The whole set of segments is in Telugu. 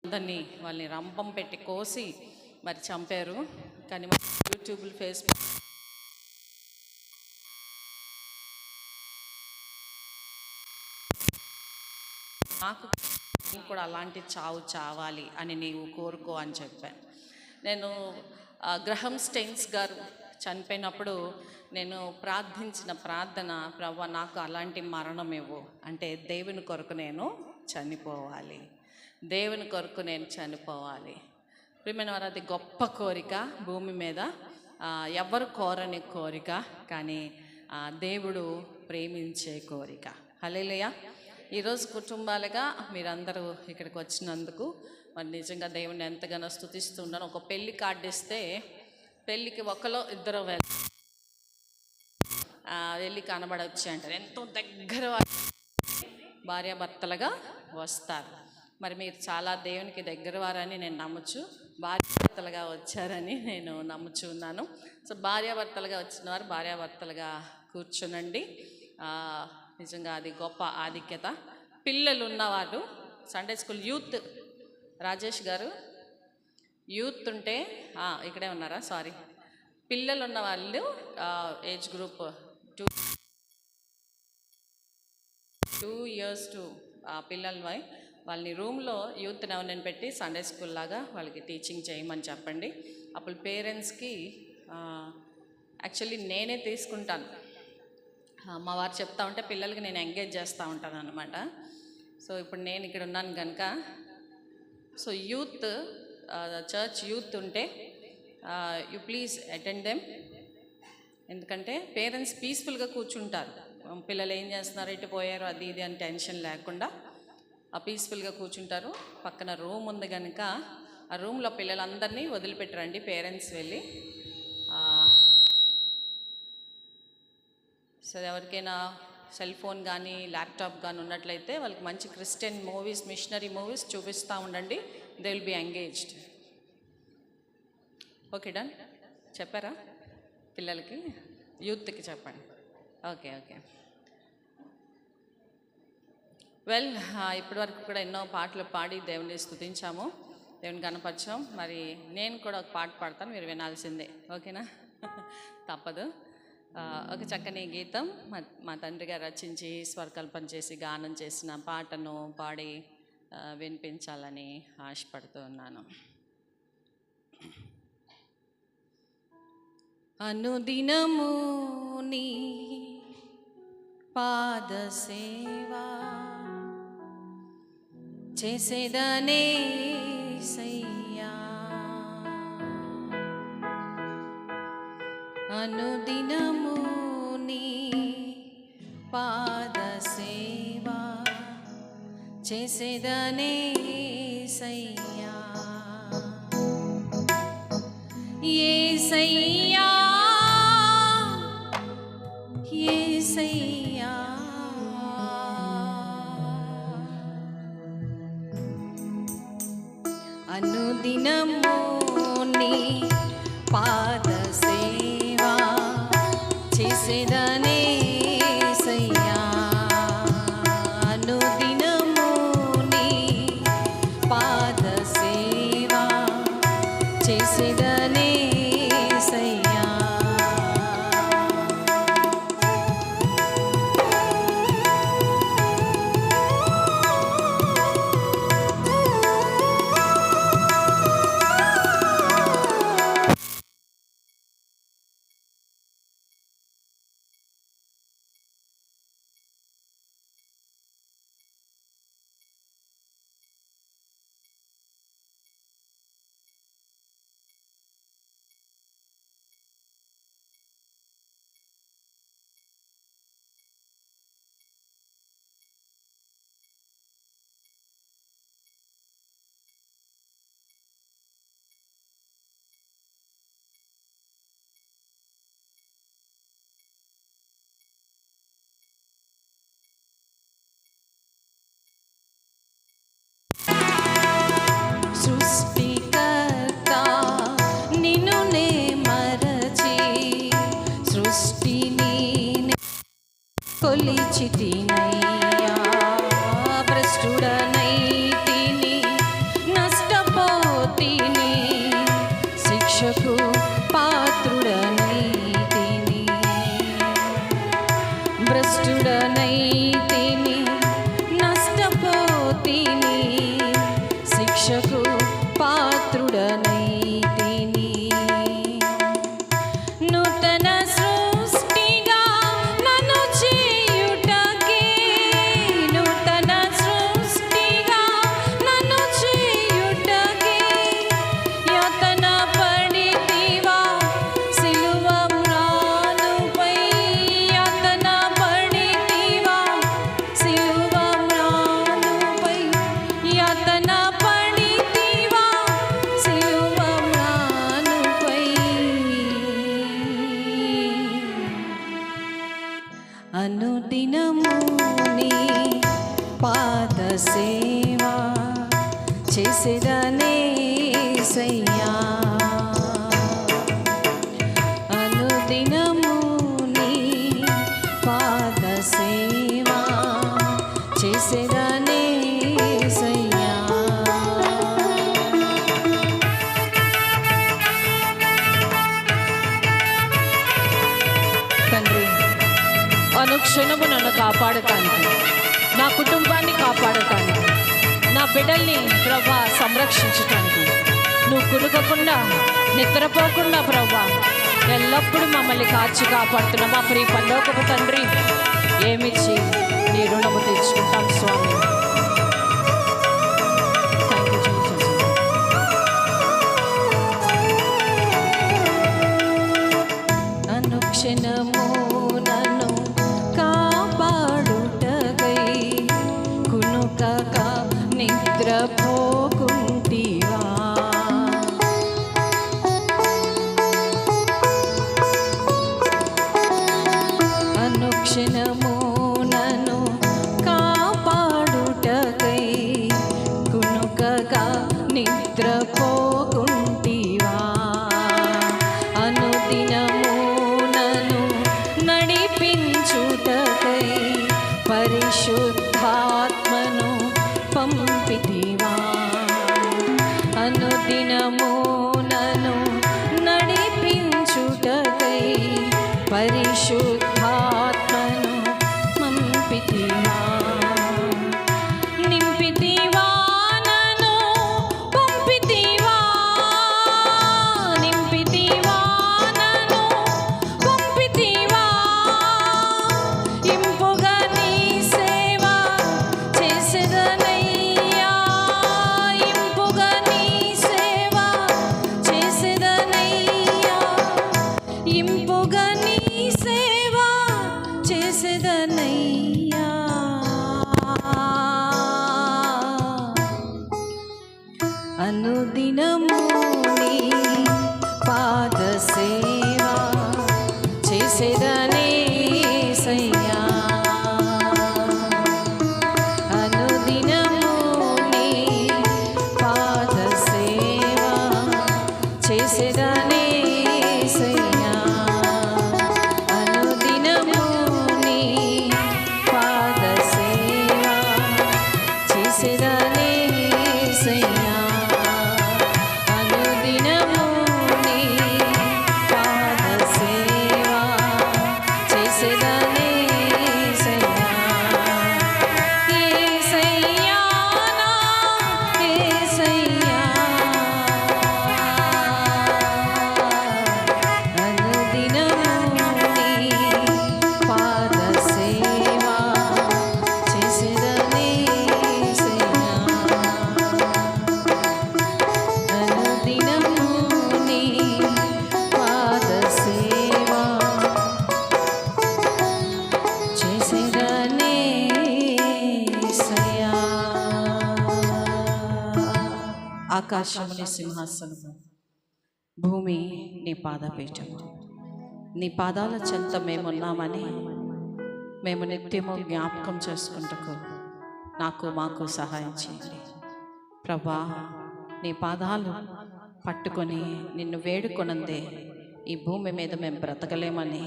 అందరినీ వాళ్ళని రంపం పెట్టి కోసి మరి చంపారు. కానీ యూట్యూబ్, ఫేస్బుక్ నాకు కూడా అలాంటి చావు చావాలి అని నీవు కోరుకో అని చెప్పాను. నేను గ్రహం స్టెయిన్స్ గారు చనిపోయినప్పుడు నేను ప్రార్థించిన ప్రార్థన, ప్రభువా నాకు అలాంటి మరణం ఇవ్వు, అంటే దేవుని కొరకు నేను చనిపోవాలి, దేవుని కొరకు నేను చనిపోవాలి. ప్రియమైన వారు, అది గొప్ప కోరిక భూమి మీద, ఎవరు కోరని కోరిక, కానీ దేవుడు ప్రేమించే కోరిక. హల్లెలూయా. ఈరోజు కుటుంబాలుగా మీరందరూ ఇక్కడికి వచ్చినందుకు మరి నిజంగా దేవుని ఎంతగానో స్తుతిస్తున్నాను. ఒక పెళ్లి కార్డు ఇస్తే పెళ్ళికి ఒకలో ఇద్దరు వెళ్ళి కనబడవచ్చు అంటారు. ఎంతో దగ్గర భార్యాభర్తలుగా వస్తారు. మరి మీరు చాలా దేవునికి దగ్గర వారని నేను నమ్మచ్చు, భార్యాభర్తలుగా వచ్చారని నేను నమ్ముచున్నాను. సో భార్యాభర్తలుగా వచ్చిన వారు భార్యాభర్తలుగా కూర్చునండి. నిజంగా అది గొప్ప ఆధిక్యత. పిల్లలు ఉన్నవారు సండే స్కూల్ యూత్, రాజేష్ గారు యూత్ ఉంటే ఇక్కడే ఉన్నారా? సారీ, పిల్లలు ఉన్న వాళ్ళు ఏజ్ గ్రూప్ 2 years టు పిల్లలు వాళ్ళని రూమ్లో యూత్ ఎవరిని పెట్టి సండే స్కూల్ లాగా వాళ్ళకి టీచింగ్ చేయమని చెప్పండి. అప్పుడు పేరెంట్స్కి యాక్చువల్లీ నేనే తీసుకుంటాను. మా వారు చెప్తా ఉంటే పిల్లలకి నేను ఎంగేజ్ చేస్తూ ఉంటాను అనమాట. సో ఇప్పుడు నేను ఇక్కడ ఉన్నాను కనుక, సో యూత్, చర్చ్ యూత్ ఉంటే యు ప్లీజ్ అటెండ్ దెమ్. ఎందుకంటే పేరెంట్స్ పీస్ఫుల్గా కూర్చుంటారు, పిల్లలు ఏం చేస్తున్నారు, ఎటు పోయారు, అది ఇది అని టెన్షన్ లేకుండా పీస్ఫుల్గా కూర్చుంటారు. పక్కన రూమ్ ఉంది కనుక ఆ రూమ్లో పిల్లలందరినీ వదిలిపెట్టరండి పేరెంట్స్ వెళ్ళి. సో ఎవరికైనా సెల్ ఫోన్ కానీ ల్యాప్టాప్ కానీ ఉన్నట్లయితే వాళ్ళకి మంచి క్రిస్టియన్ మూవీస్, మిషనరీ మూవీస్ చూపిస్తూ ఉండండి. They will be engaged. Okay, done. చెప్పారా పిల్లలకి? యూత్కి చెప్పండి. ఓకే. వెల్, ఇప్పటి వరకు కూడా ఎన్నో పాటలు పాడి దేవుని స్తుతించాము, దేవుని కనపరిచాం. మరి నేను కూడా ఒక పాట పాడతాను, మీరు వినాల్సిందే. ఓకేనా? తప్పదు. ఒక చక్కని గీతం మా తండ్రి గారు రచించి స్వరకల్పన చేసి గానం చేసిన పాటను పాడి వినిపించాలని ఆశపడుతూ ఉన్నాను. అనుదినము నీ పాద సేవా చేసేదనే సయ్యా, అనుదినము నీ పాద సేవా చేసేదనే సయ్యా, యేసయ్యా యేసయ్యా, అనుదినము నీ పాద సేవా చేసేదనే సయ్యా, అనుదినము నీ పాద సేవా చేసేదనే సయ్యా. చేసేదనేసయ్యా అనుదినము నీ పాద సేవా చేసేదనేసయ్యా. తండ్రి, అనుక్షణము నన్ను కాపాడటానికి, నా కుటుంబాన్ని కాపాడటానికి, నా బిడ్డల్ని ప్రభా సంరక్షించటానికి, నువ్వు కునుకకుండా నిద్రపోకుండా ప్రభా ఎల్లప్పుడూ మమ్మల్ని కాచి కాపాడుతున్న మా ప్రియ పరలోకపు తండ్రి, ఏమిచ్చి నీ రుణము తెచ్చుకుంటాం స్వామి. Thank you Jesus. అనుక్షణము నన్ను కాపాడుటకై కునుకక నిద్రపోకుంటివా. అనుక్షణము నన్ను కాపాడుటకై కునుకక నిద్రపోకుంటివా. అనుదినము నన్ను నడిపించుటకై పరిశుద్ధాత్మను పంపితివా. అనుదినము నన్ను నడిపించుటకై పరిశుద్ధాత్మను పంపితివా. నింపితివా నన్ను పంపితివా. నింపితివా నన్ను పంపితివా. ఇంపుగా నీ సేవ చేసేదనయ్యా. ఇంపుగా నీ సేవ చేసేదనయ్యా. ఇంపుగా నీ సేవ చేసేదనయ్యా. అనుదినము నీ పాద సేవా చేసేదనేసయ్యా. అనుదినము నీ పాద సేవా చేసేదనేసయ్యా. అనుదినము నీ పాద సేవా చేసేదనేసయ్యా. అనుదినము నీ పాద సేవా చేసేదనేసయ్యా. యేసయ్యా నా యేసయ్యా. అనుదినము నీ పాద సేవా చేసేదనేసయ్యా. అనుదినము నీ పాద సేవా చేసేదనేసయ్యా. ఆకాశము నీ సింహాసనము, భూమి నీ పాదపీఠము. నీ పాదాల చెంత మేమున్నామని మేము నిత్యము జ్ఞాపకం చేసుకుంటకు నాకు మాకు సహాయం చేయండి ప్రభా. నీ పాదాలు పట్టుకొని నిన్ను వేడుకొనందే ఈ భూమి మీద మేము బ్రతకలేమని,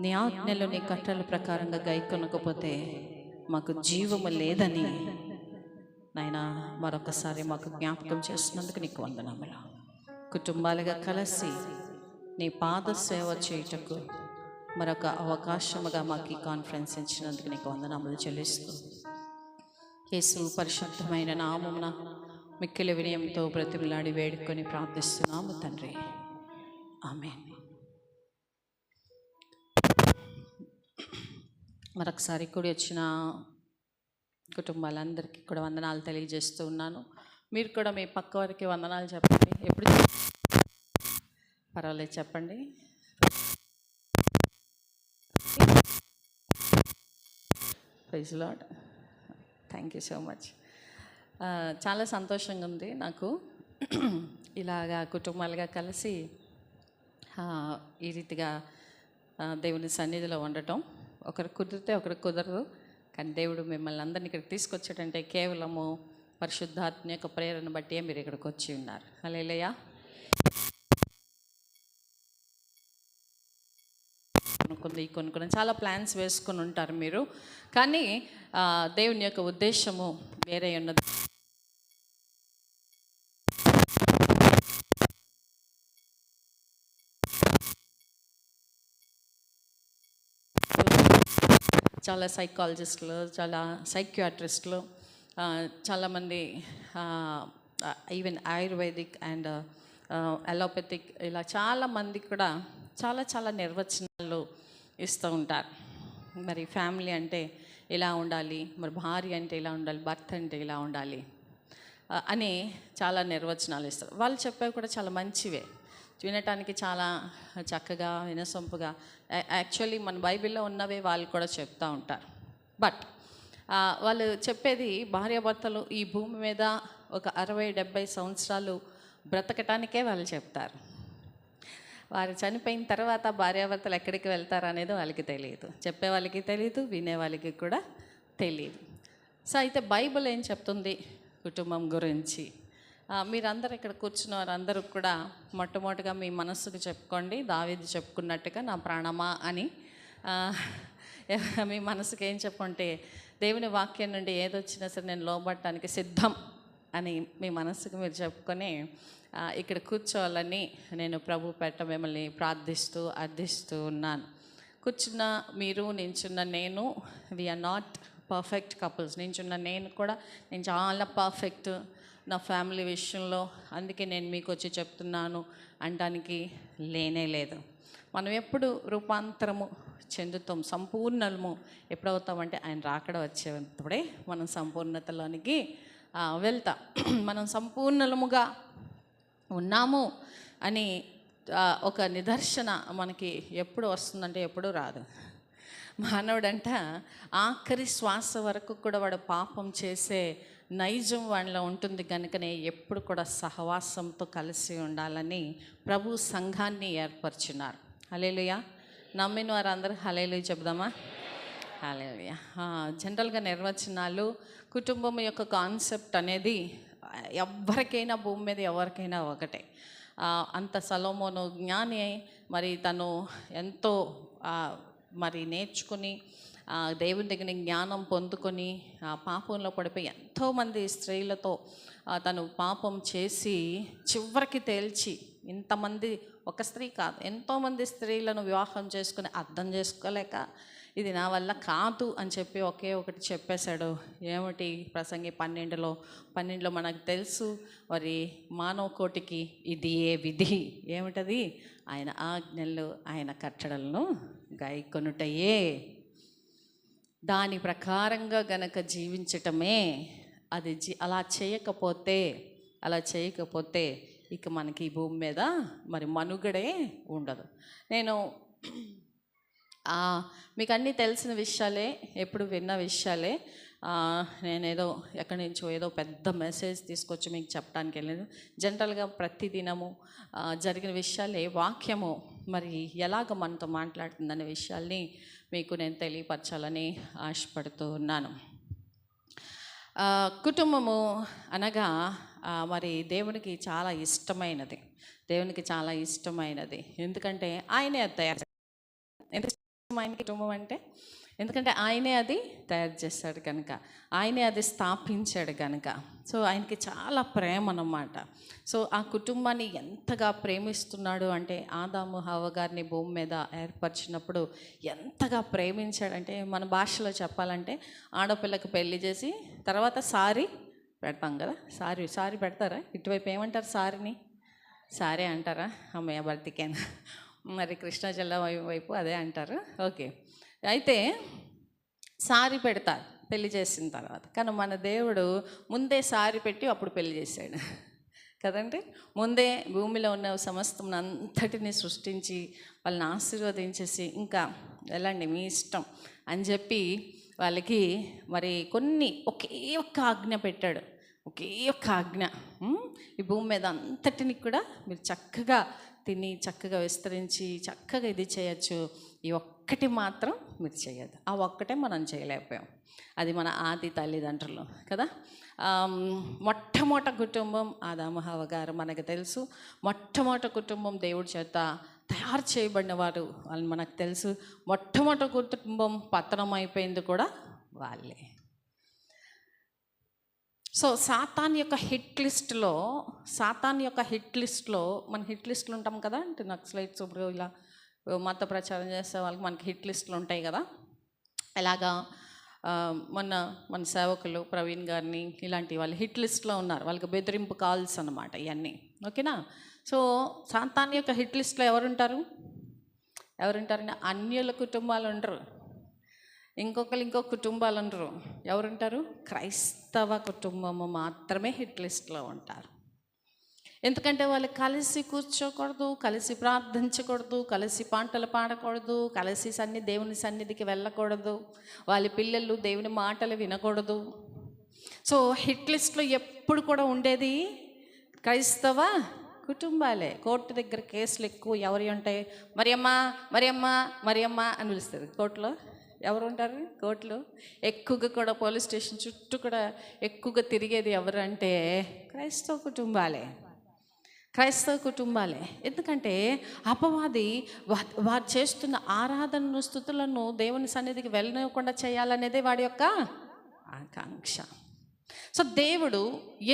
నీ ఆజ్ఞలు నీ కట్టల ప్రకారంగా గైకొనకపోతే మాకు జీవము లేదని నాయనా మరొకసారి మాకు జ్ఞాపకం చేసినందుకు నీకు వందనములు. కుటుంబాలుగా కలిసి నీ పాద సేవ చేయుటకు మరొక అవకాశముగా మాకు ఈ కాన్ఫరెన్స్ ఇచ్చినందుకు నీకు వందనములు చెల్లిస్తూ యేసు పరిశుద్ధమైన నామమున మిక్కిలి వినయంతో బ్రతిమలాడి వేడుకొని ప్రార్థిస్తున్నాము తండ్రి. ఆమేన్. మరొకసారి కూడి వచ్చిన కుటుంబాలందరికీ కూడా వందనాలు తెలియజేస్తూ ఉన్నాను. మీరు కూడా మీ పక్క వారికి వందనాలు చెప్పండి. ఎప్పుడు పర్వాలేదు చెప్పండి. Praise lord. Thank you so much. చాలా సంతోషంగా ఉంది నాకు ఇలాగా కుటుంబాలుగా కలిసి ఈ రీతిగా దేవుని సన్నిధిలో ఉండటం. ఒకరు కుదిరితే ఒకరికి కుదరదు, కానీ దేవుడు మిమ్మల్ని అందరినీ ఇక్కడికి తీసుకొచ్చాడంటే కేవలము పరిశుద్ధాత్మ యొక్క ప్రేరణ బట్టి మీరు ఇక్కడికి వచ్చి ఉన్నారు. హల్లెలూయా. కొన్ని చాలా ప్లాన్స్ వేసుకొని ఉంటారు మీరు, కానీ దేవుని యొక్క ఉద్దేశము వేరే ఉన్నది. చాలా సైకాలజిస్టులు, చాలా సైకియాట్రిస్టులు, చాలామంది ఈవెన్ ఆయుర్వేదిక్ అండ్ అలోపతిక్ ఇలా చాలామంది కూడా చాలా నిర్వచనాలు ఇస్తూ ఉంటారు. మరి ఫ్యామిలీ అంటే ఇలా ఉండాలి, మరి భార్య అంటే ఇలా ఉండాలి, భర్త అంటే ఇలా ఉండాలి అని చాలా నిర్వచనాలు ఇస్తారు. వాళ్ళు చెప్పేవి కూడా చాలా మంచివే, వినటానికి చాలా చక్కగా వినసొంపుగా. యాక్చువల్లీ మన బైబిల్లో ఉన్నవే వాళ్ళు కూడా చెప్తూ ఉంటారు. బట్ వాళ్ళు చెప్పేది భార్యాభర్తలు ఈ భూమి మీద ఒక 60-70 సంవత్సరాలు బ్రతకటానికే వాళ్ళు చెప్తారు. వారు చనిపోయిన తర్వాత భార్యాభర్తలు ఎక్కడికి వెళ్తారు అనేది వాళ్ళకి తెలియదు, చెప్పే వాళ్ళకి తెలియదు, వినే వాళ్ళకి కూడా తెలియదు. సో అయితే బైబిల్ ఏం చెప్తుంది కుటుంబం గురించి? మీరందరూ ఇక్కడ కూర్చున్న వారందరూ కూడా మొట్టమొదటిగా మీ మనస్సుకు చెప్పుకోండి, దావీదు చెప్పుకున్నట్టుగా నా ప్రాణమా అని. మీ మనసుకు ఏం చెప్పుకుంటే దేవుని వాక్యం నుండి ఏదొచ్చినా సరే నేను లోబడటానికి సిద్ధం అని మీ మనస్సుకు మీరు చెప్పుకొని ఇక్కడ కూర్చోవాలని నేను ప్రభు పెట్ట మిమ్మల్ని ప్రార్థిస్తూ అర్థిస్తూ ఉన్నాను. కూర్చున్న మీరు, నించున్న నేను, వీఆర్ నాట్ పర్ఫెక్ట్ కపుల్స్. నించున్న నేను కూడా నేను చాలా పర్ఫెక్ట్ నా ఫ్యామిలీ విషయంలో, అందుకే నేను మీకు వచ్చి చెప్తున్నాను అనడానికి లేనే లేదు. మనం ఎప్పుడు రూపాంతరము చెందుతాం, సంపూర్ణము ఎప్పుడవుతామంటే ఆయన రాకడ వచ్చేటప్పుడే మనం సంపూర్ణతలోనికి వెళ్తాం. మనం సంపూర్ణముగా ఉన్నాము అని ఒక నిదర్శన మనకి ఎప్పుడు వస్తుందంటే ఎప్పుడు రాదు. మానవుడంట ఆఖరి శ్వాస వరకు కూడా వాడు పాపం చేసే నైజం వాడిలో ఉంటుంది కనుకనే ఎప్పుడు కూడా సహవాసంతో కలిసి ఉండాలని ప్రభు సంఘాన్ని ఏర్పరచున్నారు. హల్లెలూయా. నమ్మిన వారందరూ హల్లెలూయా చెప్దామా? హల్లెలూయా. జనరల్గా నిర్వచనాలు, కుటుంబం యొక్క కాన్సెప్ట్ అనేది ఎవరికైనా భూమి మీద ఎవరికైనా ఒకటే. అంత సొలొమోను జ్ఞాని, మరి తను ఎంతో మరి నేర్చుకుని దేవుని దగ్గర జ్ఞానం పొందుకొని పాపంలో పడిపోయి ఎంతోమంది స్త్రీలతో తను పాపం చేసి చివరికి తేల్చి, ఇంతమంది ఒక స్త్రీ కాదు ఎంతోమంది స్త్రీలను వివాహం చేసుకుని అర్థం చేసుకోలేక ఇది నా వల్ల కాదు అని చెప్పి ఒకే ఒకటి చెప్పేశాడు. ఏమిటి? ప్రసంగి 12లో మనకు తెలుసు, మరి మానవ కోటికి ఇది ఏ విధి ఏమిటది? ఆయన ఆజ్ఞలు ఆయన కట్టడలను గైకొనుటయే, దాని ప్రకారంగా గనక జీవించటమే. అది అలా చేయకపోతే ఇక మనకి ఈ భూమి మీద మరి మనుగడే ఉండదు. నేను మీకు అన్నీ తెలిసిన విషయాలే, ఎప్పుడు విన్న విషయాలే. నేనేదో ఎక్కడి నుంచో ఏదో పెద్ద మెసేజ్ తీసుకొచ్చి మీకు చెప్పడానికి వెళ్ళలేదు. జనరల్గా ప్రతిదినము జరిగిన విషయాలే వాక్యము మరి ఎలాగ మనతో మాట్లాడుతుందనే విషయాల్ని మీకు నేను తెలియపరచాలని ఆశపడుతూ ఉన్నాను. కుటుంబము అనగా మరి దేవునికి చాలా ఇష్టమైనది. ఎందుకంటే ఆయనే అది తయారు. ఎంత ఇష్టమైన కుటుంబం అంటే, ఎందుకంటే ఆయనే అది తయారు చేశాడు కనుక, ఆయనే అది స్థాపించాడు కనుక. సో ఆయనకి చాలా ప్రేమ అన్నమాట. సో ఆ కుటుంబాన్ని ఎంతగా ప్రేమిస్తున్నాడు అంటే, ఆదాము హవ్వ గారిని భూమి మీద ఏర్పరిచినప్పుడు ఎంతగా ప్రేమించాడంటే, మన భాషలో చెప్పాలంటే ఆడపిల్లకి పెళ్లి చేసి తర్వాత సారీ పెడతాం కదా. సారీ పెడతారా? ఇటువైపు ఏమంటారు? సారీ అంటారా? అమ్మయ్య బతికేనా. మరి కృష్ణా జిల్లా వైపు అదే అంటారు. ఓకే, అయితే సారీ పెడతారు పెళ్లి చేసిన తర్వాత. కానీ మన దేవుడు ముందే సారీ పెట్టి అప్పుడు పెళ్లి చేశాడు కదండి. ముందే భూమిలో ఉన్న సమస్తం అంతటిని సృష్టించి వాళ్ళని ఆశీర్వదించేసి, ఇంకా వెళ్ళండి మీ ఇష్టం అని చెప్పి వాళ్ళకి మరి ఒకే ఒక్క ఆజ్ఞ పెట్టాడు. ఒకే ఒక్క ఆజ్ఞ. ఈ భూమి మీద అంతటిని కూడా మీరు చక్కగా తిని, చక్కగా విస్తరించి, చక్కగా ఇది చేయొచ్చు. ఈ ఒక్కటి మాత్రం మీరు చేయదు. ఆ ఒక్కటే మనం చేయలేకపోయాం. అది మన ఆది తల్లిదండ్రులు కదా. మొట్టమొదటి కుటుంబం ఆదాము హవ్వ గారు మనకు తెలుసు. మొట్టమొదటి కుటుంబం దేవుడి చేత తయారు చేయబడిన వారు వాళ్ళని మనకు తెలుసు. మొట్టమొదటి కుటుంబం పతనం అయిపోయింది కూడా వాళ్ళే. సో సాతాన్ యొక్క హిట్ లిస్ట్లో మన హిట్ లిస్టులు ఉంటాం కదా. అంటే నక్సలైట్స్ ఇప్పుడు ఇలా మత ప్రచారం చేసే వాళ్ళకి మనకి హిట్ లిస్టులు ఉంటాయి కదా. అలాగా మన సేవకులు ప్రవీణ్ గారిని ఇలాంటి వాళ్ళు హిట్ లిస్ట్లో ఉన్నారు. వాళ్ళకి బెదిరింపు కాల్స్ అన్నమాట ఇవన్నీ. ఓకేనా. సో సాతాన్ యొక్క హిట్ లిస్ట్లో ఎవరుంటారు? అన్యుల కుటుంబాలు ఉండరు. ఇంకొక కుటుంబాలు ఉండరు. ఎవరుంటారు? క్రైస్తవ కుటుంబము మాత్రమే హిట్ లిస్ట్లో ఉంటారు. ఎందుకంటే వాళ్ళు కలిసి కూర్చోకూడదు, కలిసి ప్రార్థించకూడదు, కలిసి పాటలు పాడకూడదు, కలిసి దేవుని సన్నిధికి వెళ్ళకూడదు, వాళ్ళ పిల్లలు దేవుని మాటలు వినకూడదు. సో హిట్ లిస్ట్లో ఎప్పుడు కూడా ఉండేది క్రైస్తవ కుటుంబాలే. కోర్టు దగ్గర కేసులు ఎక్కువ ఎవరి ఉంటాయి? మరియమ్మ అని పిలుస్తారు. కోర్టులో ఎవరు ఉంటారు? కోర్టులో ఎక్కువగా కూడా పోలీస్ స్టేషన్ చుట్టూ కూడా ఎక్కువగా తిరిగేది ఎవరు అంటే క్రైస్తవ కుటుంబాలే. ఎందుకంటే అపవాది వారు చేస్తున్న ఆరాధనను, స్తుతులను దేవుని సన్నిధికి వెళ్ళనివ్వకుండా చేయాలనేదే వాడి యొక్క ఆకాంక్ష. సో దేవుడు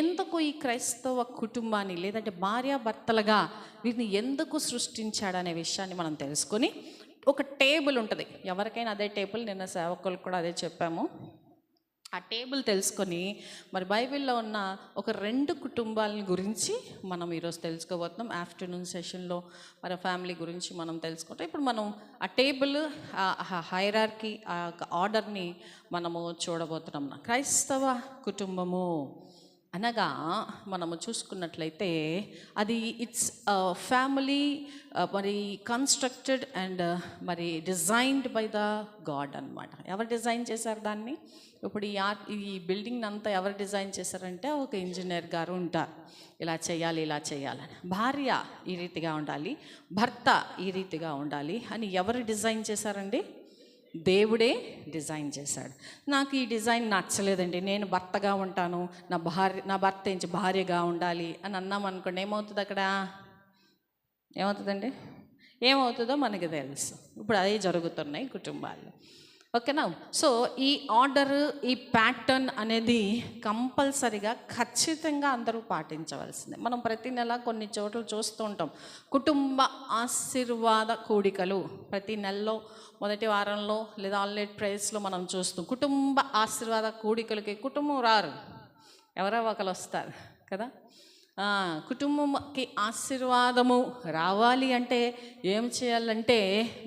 ఎందుకు ఈ క్రైస్తవ కుటుంబాన్ని, లేదంటే భార్యాభర్తలుగా వీరిని ఎందుకు సృష్టించాడనే విషయాన్ని మనం తెలుసుకొని, ఒక టేబుల్ ఉంటుంది ఎవరికైనా, అదే టేబుల్. నిన్న సేవకులు కూడా అదే చెప్పాము. ఆ టేబుల్ తెలుసుకొని మరి బైబిల్లో ఉన్న ఒక 2 కుటుంబాలని గురించి మనం ఈరోజు తెలుసుకోబోతున్నాం. ఆఫ్టర్నూన్ సెషన్లో మరి ఫ్యామిలీ గురించి మనం తెలుసుకుంటాం. ఇప్పుడు మనం ఆ టేబుల్, ఆ హైరార్కీ, ఆ ఆర్డర్ని మనము చూడబోతున్నాం. క్రైస్తవ కుటుంబము అనగా మనము చూసుకున్నట్లయితే అది ఇట్స్ ఫ్యామిలీ మరి కన్స్ట్రక్టెడ్ అండ్ మరి డిజైన్డ్ బై ద గాడ్ అన్నమాట. ఎవరు డిజైన్ చేశారు దాన్ని? ఇప్పుడు ఈ బిల్డింగ్ అంతా ఎవరు డిజైన్ చేశారంటే ఒక ఇంజనీర్ గారు ఉంటారు. ఇలా చేయాలని. భార్య ఈ రీతిగా ఉండాలి, భర్త ఈ రీతిగా ఉండాలి అని ఎవరు డిజైన్ చేశారండి? దేవుడే డిజైన్ చేశాడు. నాకు ఈ డిజైన్ నచ్చలేదండి, నేను భర్తగా ఉంటాను, నా భర్త ఏంచి భార్యగా ఉండాలి అని అన్నాం అనుకోండి, ఏమవుతుంది అక్కడ? ఏమవుతుందండి? ఏమవుతుందో మనకి తెలుసు. ఇప్పుడు అదే జరుగుతున్నాయి కుటుంబాల్లో. ఓకేనా. సో ఈ ఆర్డర్, ఈ ప్యాటర్న్ అనేది కంపల్సరిగా ఖచ్చితంగా అందరూ పాటించవలసిందే. మనం ప్రతి నెల కొన్ని చోట్ల చూస్తూ ఉంటాం కుటుంబ ఆశీర్వాద కూడికలు. ప్రతి నెలలో మొదటి వారంలో లేదా ఆల్రెడీ ప్రైస్లో మనం చూస్తాం కుటుంబ ఆశీర్వాద కూడికలకి. కుటుంబం రారు, ఎవరో ఒకరు వస్తారు కదా. కుటుంబంకి ఆశీర్వాదము రావాలి అంటే ఏం చేయాలంటే,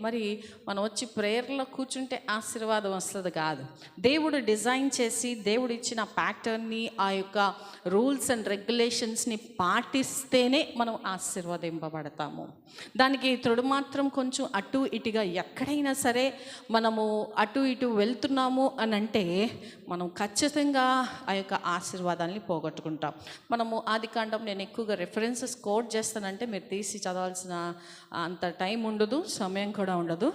మరి మనం వచ్చి ప్రేయర్లో కూర్చుంటే ఆశీర్వాదం వస్తుంది కాదు. దేవుడు డిజైన్ చేసి దేవుడు ఇచ్చిన ప్యాటర్న్ని, ఆ యొక్క రూల్స్ అండ్ రెగ్యులేషన్స్ని పాటిస్తేనే మనం ఆశీర్వదింపబడతాము. దానికి తోడు మాత్రం కొంచెం అటు ఇటుగా ఎక్కడైనా సరే మనము అటు ఇటు వెళ్తున్నాము అని అంటే మనం ఖచ్చితంగా ఆ యొక్క ఆశీర్వాదాన్ని పోగొట్టుకుంటాం. మనము ఆదికాండం నేను ఎక్కువగా రెఫరెన్సెస్ కోట్ చేస్తానంటే మీరు తీసి చదవాల్సిన అంత టైం ఉండదు, సమయం కూడా ఉండదు.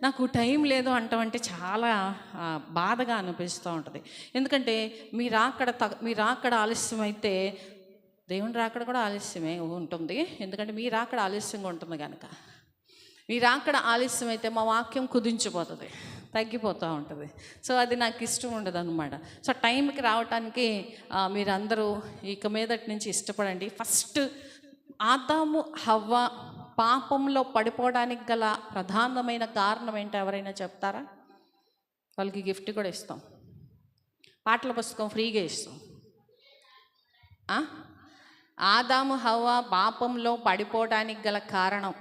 నాకు టైం లేదు అంటే చాలా బాధగా అనిపిస్తూ ఉంటుంది. ఎందుకంటే మీ రాకడ ఆలస్యం అయితే దేవుని రాకడ కూడా ఆలస్యమే ఉంటుంది. ఎందుకంటే మీ రాకడ ఆలస్యంగా ఉంటుంది కనుక. మీ రాకడ ఆలస్యం అయితే మా వాక్యం కుదించిపోతుంది, తగ్గిపోతూ ఉంటుంది. సో అది నాకు ఇష్టం ఉండదు అనమాట. సో టైంకి రావటానికి మీరందరూ ఇక మీదటి నుంచి ఇష్టపడండి. ఫస్ట్ ఆదాము హవ్వ పాపంలో పడిపోవడానికి గల ప్రధానమైన కారణం ఏంటో ఎవరైనా చెప్తారా? వాళ్ళకి గిఫ్ట్ కూడా ఇస్తాం, పాటల పుస్తకం ఫ్రీగా ఇస్తాం. ఆదాము హవ్వ పాపంలో పడిపోవడానికి గల కారణం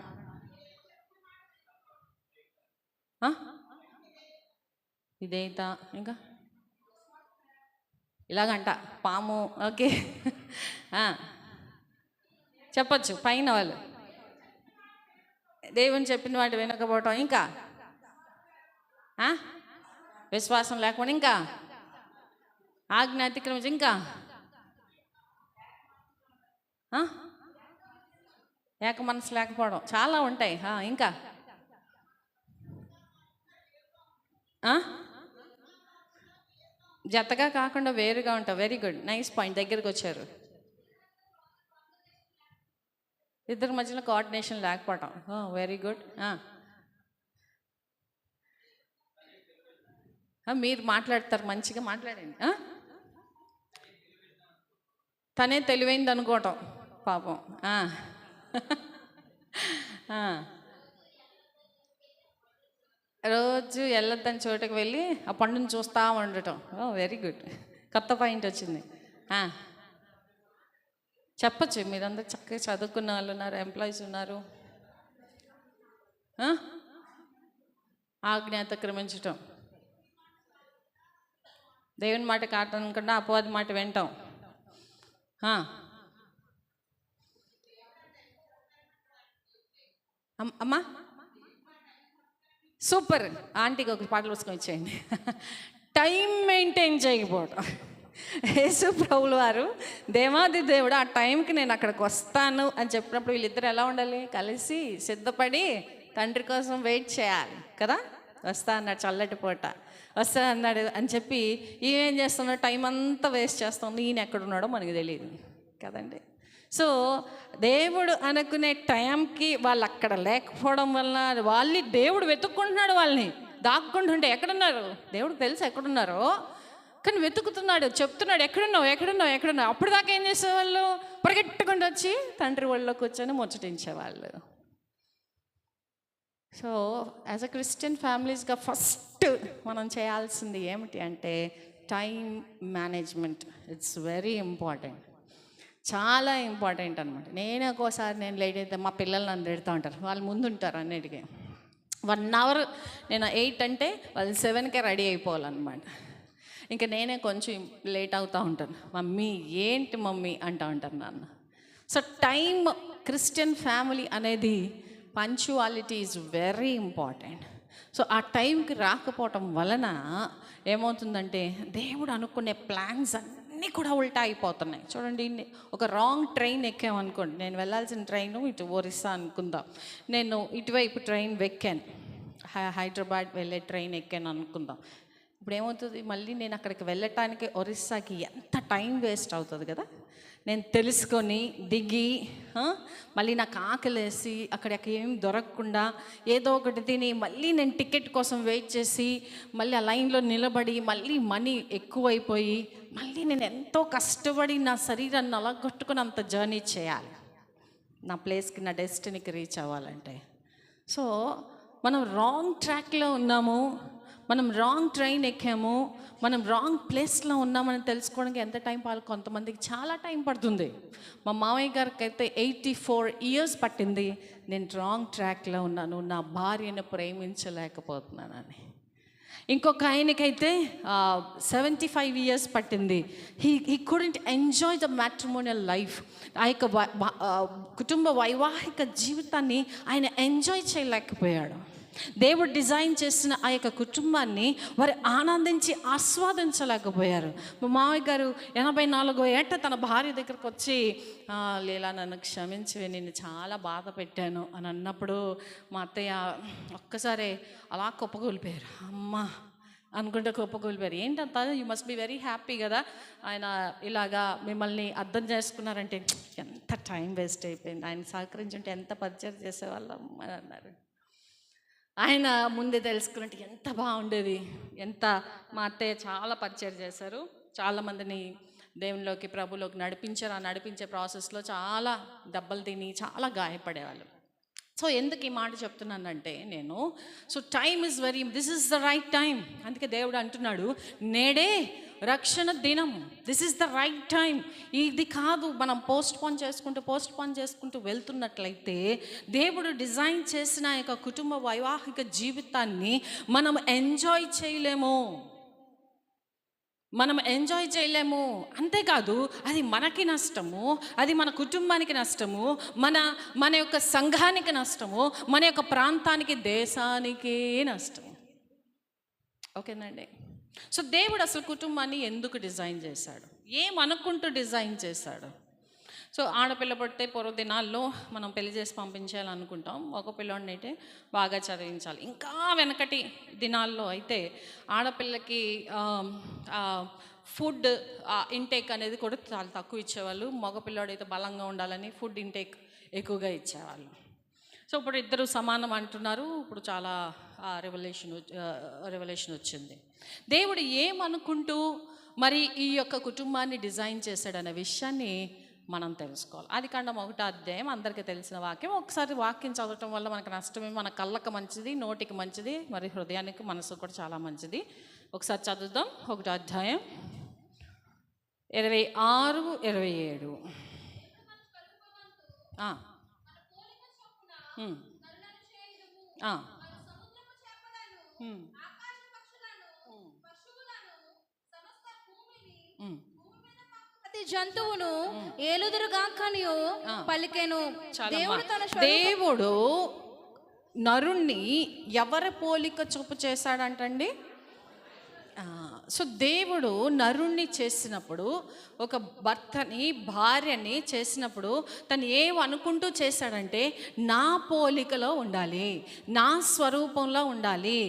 ఇదేంటా? ఇంకా ఇలాగంట పాము. ఓకే, చెప్పచ్చు పైన వాళ్ళు. దేవుని చెప్పిన వాటి వినకపోవటం, ఇంకా విశ్వాసం లేకపోవడం, ఇంకా ఆజ్ఞ అతిక్రమించి, ఇంకా ఆ? ఏక మనసు లేకపోవడం చాలా ఉంటాయి. ఇంకా జతగా కాకుండా వేరుగా ఉంటాం. వెరీ గుడ్, నైస్ పాయింట్, దగ్గరికి వచ్చారు. ఇద్దరి మధ్యలో కోఆర్డినేషన్ లేకపోవటం. Very good. మీరు మాట్లాడతారు, మంచిగా మాట్లాడండి. తనే తెలివైంది అనుకోవటం పాపం. రోజు వెళ్ళొద్దని చోటుకి వెళ్ళి ఆ పండుని చూస్తూ ఉండటం. వెరీ గుడ్, కొత్త పాయింట్ వచ్చింది. చెప్పచ్చు, మీరందరూ చక్కగా చదువుకున్న వాళ్ళు ఉన్నారు, ఎంప్లాయీస్ ఉన్నారు. ఆజ్ఞ అతిక్రమించటం, దేవుని మాట కాదనకుండా అపవాది మాట వింటాం. అమ్మా సూపర్, ఆంటీకి ఒక పాటలు పుస్తకం ఇచ్చేయండి. టైం మెయింటైన్ చేయకపోవటం. యేసు ప్రభువుల వారు దేవాది దేవుడు ఆ టైంకి నేను అక్కడికి వస్తాను అని చెప్పినప్పుడు వీళ్ళిద్దరు ఎలా ఉండాలి? కలిసి సిద్ధపడి తండ్రి కోసం వెయిట్ చేయాలి కదా. వస్తా అన్నాడు, చల్లటి పూట వస్తా అన్నాడు అని చెప్పి ఈయనేం చేస్తున్నాడు? టైం అంతా వేస్ట్ చేస్తుంది. ఈయన ఎక్కడున్నాడో మనకు తెలియదు కదండి. సో దేవుడు అనుకునే టైంకి వాళ్ళు అక్కడ లేకపోవడం వల్ల వాళ్ళని దేవుడు వెతుక్కుంటున్నాడు. వాళ్ళని దాక్కుంటుంటే ఎక్కడున్నారు దేవుడికి తెలుసు ఎక్కడున్నారో, కానీ వెతుకుతున్నాడు, చెప్తున్నాడు ఎక్కడున్నావు ఎక్కడున్నావు ఎక్కడున్నావు. అప్పుడు దాకా ఏం చేసేవాళ్ళు? పరిగెట్టుకుంటూ వచ్చి తండ్రి ఒళ్ళో కూర్చొని ముచ్చటించేవాళ్ళు. సో యాజ్ అ క్రిస్టియన్ ఫ్యామిలీస్గా ఫస్ట్ మనం చేయాల్సింది ఏమిటి అంటే time management. It's very important, చాలా ఇంపార్టెంట్ అనమాట. నేను ఒక్కోసారి నేను లేట్ అయితే మా పిల్లలు నన్ను తిడుతూ ఉంటారు. వాళ్ళు ముందు ఉంటారు అన్నిటికీ. 1 hour నేను 8 అంటే వాళ్ళు 7కే రెడీ అయిపోవాలన్నమాట. ఇంకా నేనే కొంచెం లేట్ అవుతూ ఉంటాను. మమ్మీ ఏంటి మమ్మీ అంటూ ఉంటాను నాన్న. సో టైం, క్రిస్టియన్ ఫ్యామిలీ అనేది punctuality is very important. So ఆ టైంకి రాకపోవటం వలన ఏమవుతుందంటే దేవుడు అనుకునే ప్లాన్స్ అన్నీ కూడా ఉల్టా అయిపోతున్నాయి. చూడండి, ఒక రాంగ్ ట్రైన్ ఎక్కామనుకోండి, నేను వెళ్ళాల్సిన ట్రైను ఇటు ఒరిస్సా అనుకుందాం, నేను ఇటువైపు ట్రైన్ ఎక్కాను, హైదరాబాద్ వెళ్ళే ట్రైన్ ఎక్కాను అనుకుందాం. ఇప్పుడు ఏమవుతుంది? మళ్ళీ నేను అక్కడికి వెళ్ళటానికి ఒరిస్సాకి ఎంత టైం వేస్ట్ అవుతుంది కదా. నేను తెలుసుకొని దిగి మళ్ళీ నాకు ఆకలేసి అక్కడ ఏం దొరకకుండా ఏదో ఒకటి తిని మళ్ళీ నేను టికెట్ కోసం వెయిట్ చేసి మళ్ళీ ఆ లైన్లో నిలబడి మళ్ళీ మనీ ఎక్కువైపోయి మళ్ళీ నేను ఎంతో కష్టపడి నా శరీరాన్ని అలగొట్టుకుని అంత జర్నీ చేయాలి నా ప్లేస్కి, నా డెస్టినీకి రీచ్ అవ్వాలంటే. సో మనం రాంగ్ ట్రాక్లో ఉన్నాము, మనం రాంగ్ ట్రైన్ ఎక్కాము, మనం రాంగ్ ప్లేస్లో ఉన్నామని తెలుసుకోవడానికి ఎంత టైం పడాలి? కొంతమందికి చాలా టైం పడుతుంది. మా మామయ్య గారికి అయితే 84 years పట్టింది. నేను రాంగ్ ట్రాక్లో ఉన్నాను, నా భార్యను ప్రేమించలేకపోతున్నానని. ఇంకొక ఆయనకైతే 75 years పట్టింది. He couldn't enjoy the matrimonial life. ఆ యొక్క కుటుంబ వైవాహిక జీవితాన్ని ఆయన ఎంజాయ్ చేయలేకపోయాడు. దేవుడు డిజైన్ చేసిన ఆ యొక్క కుటుంబాన్ని వారు ఆనందించి ఆస్వాదించలేకపోయారు. మా మామయ్య గారు 84వ ఏట తన భార్య దగ్గరకు వచ్చి, లీలా నన్ను క్షమించి నిన్ను చాలా బాధ పెట్టాను అని అన్నప్పుడు మా అత్తయ్య ఒక్కసారి అలా కుప్పకూలిపోయారు. అమ్మా అనుకుంటే కుప్పకూలిపోయారు. ఏంటంత you must be very happy కదా, ఆయన ఇలాగా మిమ్మల్ని అర్థం చేసుకున్నారంటే. ఎంత టైం వేస్ట్ అయిపోయింది, ఆయన సహకరించుంటే ఎంత పరిచయం చేసేవాళ్ళం అని అన్నారు. ఆయన ముందే తెలుసుకున్నట్టు ఎంత బాగుండేది. మా అత్తయ్య చాలా పరిచయం చేశారు, చాలామందిని దేవునిలోకి ప్రభులోకి నడిపించారు. ఆ నడిపించే ప్రాసెస్లో చాలా దెబ్బలు తిని చాలా గాయపడేవాళ్ళు. సో ఎందుకు ఈ మాట చెప్తున్నానంటే నేను, so time is this is the right time. అందుకే దేవుడు అంటున్నాడు, నేడే రక్షణ దినం, this is the right time. ఇది కాదు మనం పోస్ట్ పోన్ చేసుకుంటూ వెళ్తున్నట్లయితే దేవుడు డిజైన్ చేసిన యొక్క కుటుంబ వైవాహిక జీవితాన్ని మనం ఎంజాయ్ చేయలేము. అంతేకాదు అది మనకి నష్టము, అది మన కుటుంబానికి నష్టము, మన యొక్క సంఘానికి నష్టము, మన యొక్క ప్రాంతానికి, దేశానికే నష్టము. ఓకేనండి. సో దేవుడు అసలు కుటుంబాన్ని ఎందుకు డిజైన్ చేశాడు? ఏమనుకుంటూ డిజైన్ చేశాడు? సో ఆడపిల్ల పుడితే పూర్వ దినాల్లో మనం పెళ్లి చేసి పంపించాలనుకుంటాం, ఒక పిల్లోడిని అయితే బాగా చదివించాలి. ఇంకా వెనకటి దినాల్లో అయితే ఆడపిల్లకి ఫుడ్ ఇంటేక్ అనేది కూడా చాలా తక్కువ ఇచ్చేవాళ్ళు. మగపిల్లాడైతే బలంగా ఉండాలని ఫుడ్ ఇంటేక్ ఎక్కువగా ఇచ్చేవాళ్ళు. సో ఇప్పుడు ఇద్దరు సమానం అంటున్నారు. ఇప్పుడు చాలా రెవల్యూషన్ వచ్చింది. దేవుడు ఏమనుకుంటూ మరి ఈ యొక్క కుటుంబాన్ని డిజైన్ చేశాడనే విషయాన్ని మనం తెలుసుకోవాలి. ఆదికాండం 1వ అధ్యాయం అందరికీ తెలిసిన వాక్యం. ఒకసారి వాక్యం చదవటం వల్ల మనకు నష్టమే, మన కళ్ళకు మంచిది, నోటికి మంచిది, మరి హృదయానికి మనసు కూడా చాలా మంచిది. ఒకసారి చదువుదాం. 1వ అధ్యాయం 26, 27. ప్రతి జంతువును ఏలుదురుగాకనియు పలికెను. దేవుడు నరుణ్ణి ఎవరి పోలిక చూపు చేశాడంటండి? సో దేవుడు నరుణ్ణి చేసినప్పుడు, ఒక భర్తని భార్యని చేసినప్పుడు తను ఏమనుకుంటూ చేశాడంటే, నా పోలికలో ఉండాలి, నా స్వరూపంలో ఉండాలి,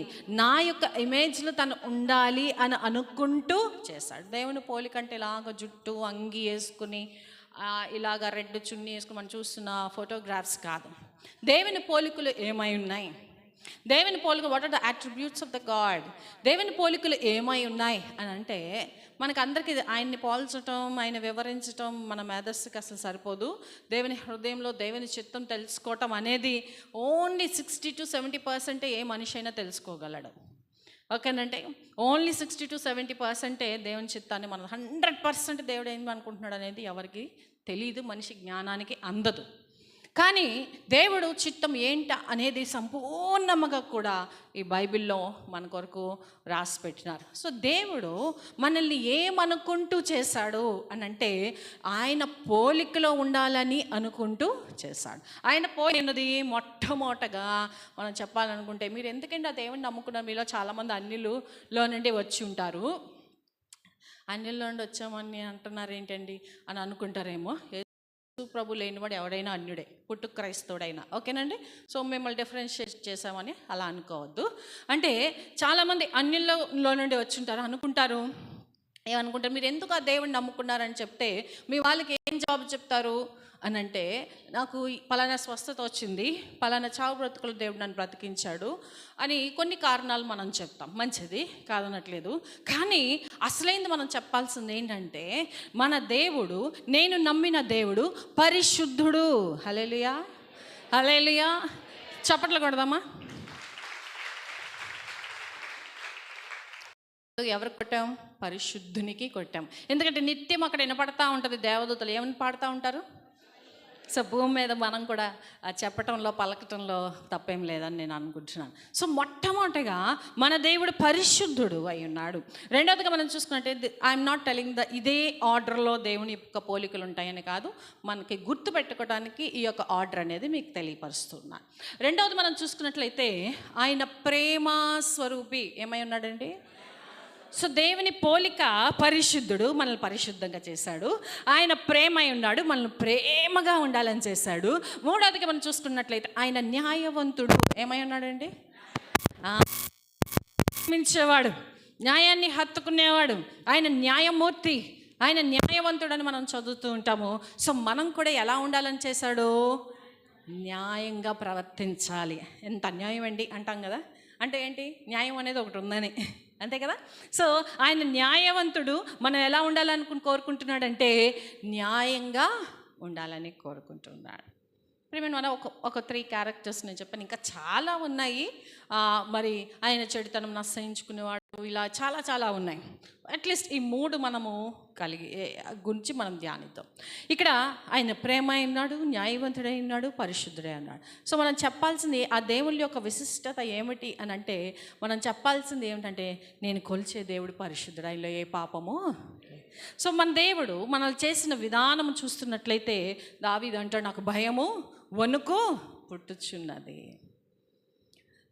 నా యొక్క ఇమేజ్లో తను ఉండాలి అని అనుకుంటూ చేశాడు. దేవుని పోలిక అంటే ఇలాగ జుట్టు అంగి వేసుకుని ఇలాగ రెడ్ చున్నీ వేసుకుని మనం చూస్తున్న ఫోటోగ్రాఫ్స్ కాదు. దేవుని పోలికలు ఏమై ఉన్నాయి? దేవుని పోలిక, what are the attributes of the god? దేవుని పోలికలు ఏమై ఉన్నాయి అని అంటే, మనకు అందరికీ ఆయన్ని పోల్చటం, ఆయన వివరించటం మన మేధస్సుకి అసలు సరిపోదు. దేవుని హృదయంలో దేవుని చిత్తం తెలుసుకోవటం అనేది ఓన్లీ 60 to 70% ఏ మనిషి అయినా తెలుసుకోగలడు. ఓకేనంటే ఓన్లీ 60 to 70% దేవుని చిత్తాన్ని మనం 100% దేవుడు ఏమి అనుకుంటున్నాడు అనేది ఎవరికి తెలియదు, మనిషి జ్ఞానానికి అందదు. కానీ దేవుడు చిత్తం ఏంట అనేది సంపూర్ణంగా కూడా ఈ బైబిల్లో మన కొరకు రాసి పెట్టినారు. సో దేవుడు మనల్ని ఏమనుకుంటూ చేశాడు అని అంటే, ఆయన పోలికలో ఉండాలని అనుకుంటూ చేశాడు. ఆయన పోలినది మొట్టమొదటగా మనం చెప్పాలనుకుంటే, మీరు ఎందుకంటే ఆ దేవుడిని నమ్ముకున్నారు? మీలో చాలామంది అన్యులలో నుండి వచ్చి ఉంటారు. అన్యుల్లో నుండి వచ్చామని అంటున్నారు ఏంటండి అని అనుకుంటారేమో. ప్రభు లేనివాడు ఎవడైనా అన్యుడే, పుట్టు క్రైస్తవుడైనా. ఓకేనండి. సో మిమ్మల్ని డిఫరెన్షియేట్ చేసామని అలా అనుకోవద్దు. అంటే చాలామంది అన్యుల్లో నుండి వచ్చి ఉంటారు, అనుకుంటారు. ఏమనుకుంటారు? మీరు ఎందుకు ఆ దేవుడిని నమ్ముకున్నారని చెప్తే మీ వాళ్ళకి ఏం జవాబు చెప్తారు అని అంటే, నాకు పలానా స్వస్థత వచ్చింది, పలానా చావు బ్రతుకులు దేవుడు నన్ను బ్రతికించాడు అని కొన్ని కారణాలు మనం చెప్తాం. మంచిది, కాదనట్లేదు. కానీ అసలైంది మనం చెప్పాల్సింది ఏంటంటే, మన దేవుడు, నేను నమ్మిన దేవుడు పరిశుద్ధుడు. హల్లెలూయా, హల్లెలూయా. చప్పట్లు కొడదామా? ఎవరికి కొట్టాం? పరిశుద్ధునికి కొట్టాం. ఎందుకంటే నిత్యం అక్కడ వినపడతా ఉంటుంది, దేవదూతలు ఏమని పాడుతూ ఉంటారు. సో భూమి మీద మనం కూడా చెప్పటంలో పలకటంలో తప్పేం లేదని నేను అనుకుంటున్నాను. సో మొట్టమొదటిగా మన దేవుడు పరిశుద్ధుడు అయి ఉన్నాడు. రెండవదిగా మనం చూసుకున్నట్టే, ఐఎమ్ నాట్ టెలింగ్ ఇదే ఆర్డర్లో దేవుని యొక్క పోలికలు ఉంటాయని కాదు, మనకి గుర్తు పెట్టుకోవడానికి ఈ యొక్క ఆర్డర్ అనేది మీకు తెలియపరుస్తున్నాను. రెండవది మనం చూసుకున్నట్లయితే, ఆయన ప్రేమ స్వరూపి ఏమై ఉన్నాడండి? సో దేవుని పోలిక పరిశుద్ధుడు, మనల్ని పరిశుద్ధంగా చేశాడు. ఆయన ప్రేమ అయి ఉన్నాడు, మనల్ని ప్రేమగా ఉండాలని చేశాడు. మూడవదిగా మనం చూసుకున్నట్లయితే ఆయన న్యాయవంతుడు. ఏమై ఉన్నాడండి? మించేవాడు, న్యాయాన్ని హత్తుకునేవాడు, ఆయన న్యాయమూర్తి, ఆయన న్యాయవంతుడని మనం చదువుతూ ఉంటాము. సో మనం కూడా ఎలా ఉండాలని చేశాడు? న్యాయంగా ప్రవర్తించాలి. ఎంత అన్యాయం అండి అంటాం కదా. అంటే ఏంటి? న్యాయం అనేది ఒకటి ఉందని, అంతే కదా. సో ఆయన న్యాయవంతుడు. మనం ఎలా ఉండాలని కోరుకుంటున్నాడంటే, న్యాయంగా ఉండాలని కోరుకుంటున్నాడు. ప్రియమైన మన ఒక 3 క్యారెక్టర్స్ నేను చెప్పాను, ఇంకా చాలా ఉన్నాయి. మరి ఆయన చెడుతనం నశించుకునేవాడు, ఇలా చాలా చాలా ఉన్నాయి. అట్లీస్ట్ ఈ 3 మనము గురించి మనం ధ్యానిద్దాం. ఇక్కడ ఆయన ప్రేమ అయినాడు, న్యాయవంతుడై ఉన్నాడు, పరిశుద్ధుడై ఉన్నాడు. సో మనం చెప్పాల్సింది ఆ దేవుని యొక్క విశిష్టత ఏమిటి అని అంటే, మనం చెప్పాల్సింది ఏమిటంటే, నేను కొలిచే దేవుడు పరిశుద్ధుడు, ఆయనలో ఏ పాపము. సో మన దేవుడు మనల్ని చేసిన విధానం చూస్తున్నట్లయితే, దావీదు అంటాడు, నాకు భయము వణుకు పుట్టుచున్నది.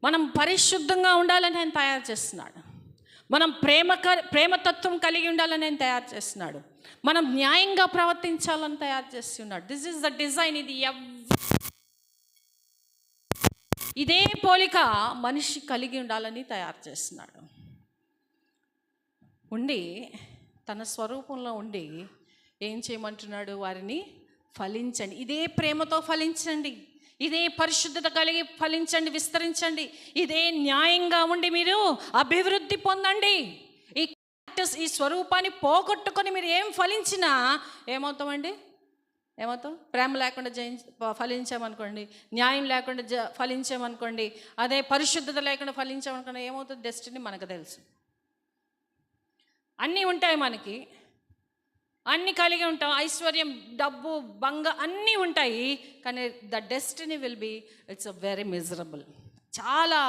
మనం పరిశుద్ధంగా ఉండాలని ఆయన తయారు చేస్తున్నాడు. మనం ప్రేమతత్వం కలిగి ఉండాలని ఆయన తయారు చేస్తున్నాడు. మనం న్యాయంగా ప్రవర్తించాలని తయారు చేస్తున్నాడు. This is the design. ఇది ఇదే పోలిక మనిషి కలిగి ఉండాలని తయారు చేస్తున్నాడు. ఉండి తన స్వరూపంలో ఉండి ఏం చేయమంటున్నాడు? వారిని ఫలించండి. ఇదే ప్రేమతో ఫలించండి, ఇదే పరిశుద్ధత కలిగి ఫలించండి, విస్తరించండి. ఇదే న్యాయంగా ఉండి మీరు అభివృద్ధి పొందండి. ఈ స్వరూపాన్ని పోగొట్టుకొని మీరు ఏం ఫలించినా ఏమవుతామండి? ఏమవుతాం? ప్రేమ లేకుండా ఫలించామనుకోండి, న్యాయం లేకుండా ఫలించామనుకోండి, అదే పరిశుద్ధత లేకుండా ఫలించామనుకోండి, ఏమవుతుంది? డెస్టినీ మనకు తెలుసు. అన్నీ ఉంటాయి, మనకి అన్నీ కలిగి ఉంటాం, ఐశ్వర్యం, డబ్బు, అన్నీ ఉంటాయి. కానీ the destiny will be it's a very miserable. చాలా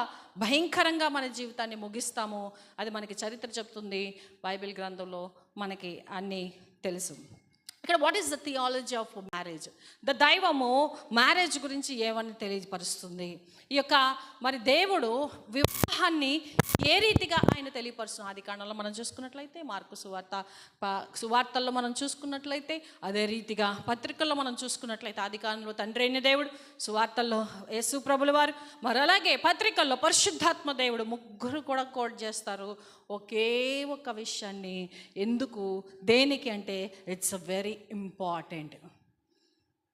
భయంకరంగా మన జీవితాన్ని ముగిస్తాము. అది మనకి చరిత్ర చెప్తుంది. బైబిల్ గ్రంథంలో మనకి అన్నీ తెలుసు. ఇక్కడ what is the theology of marriage? దైవము మ్యారేజ్ గురించి ఏమని తెలియపరుస్తుంది? ఈ యొక్క మరి దేవుడు వివాహాన్ని ఏ రీతిగా ఆయన తెలియపరుస్తుంది? ఆది కాండంలో మనం చూసుకున్నట్లయితే, మార్కు సువార్తల్లో మనం చూసుకున్నట్లయితే, అదే రీతిగా పత్రికల్లో మనం చూసుకున్నట్లయితే, ఆది కాండంలో తండ్రి అయిన దేవుడు, సువార్తల్లో యేసు ప్రభుల వారు, మరి అలాగే పత్రికల్లో పరిశుద్ధాత్మ దేవుడు, ముగ్గురు కూడా కోట్ చేస్తారు ఒకే ఒక విషయాన్ని. ఎందుకు? దేనికి అంటే ఇట్స్ అ వెరీ ఇంపార్టెంట్.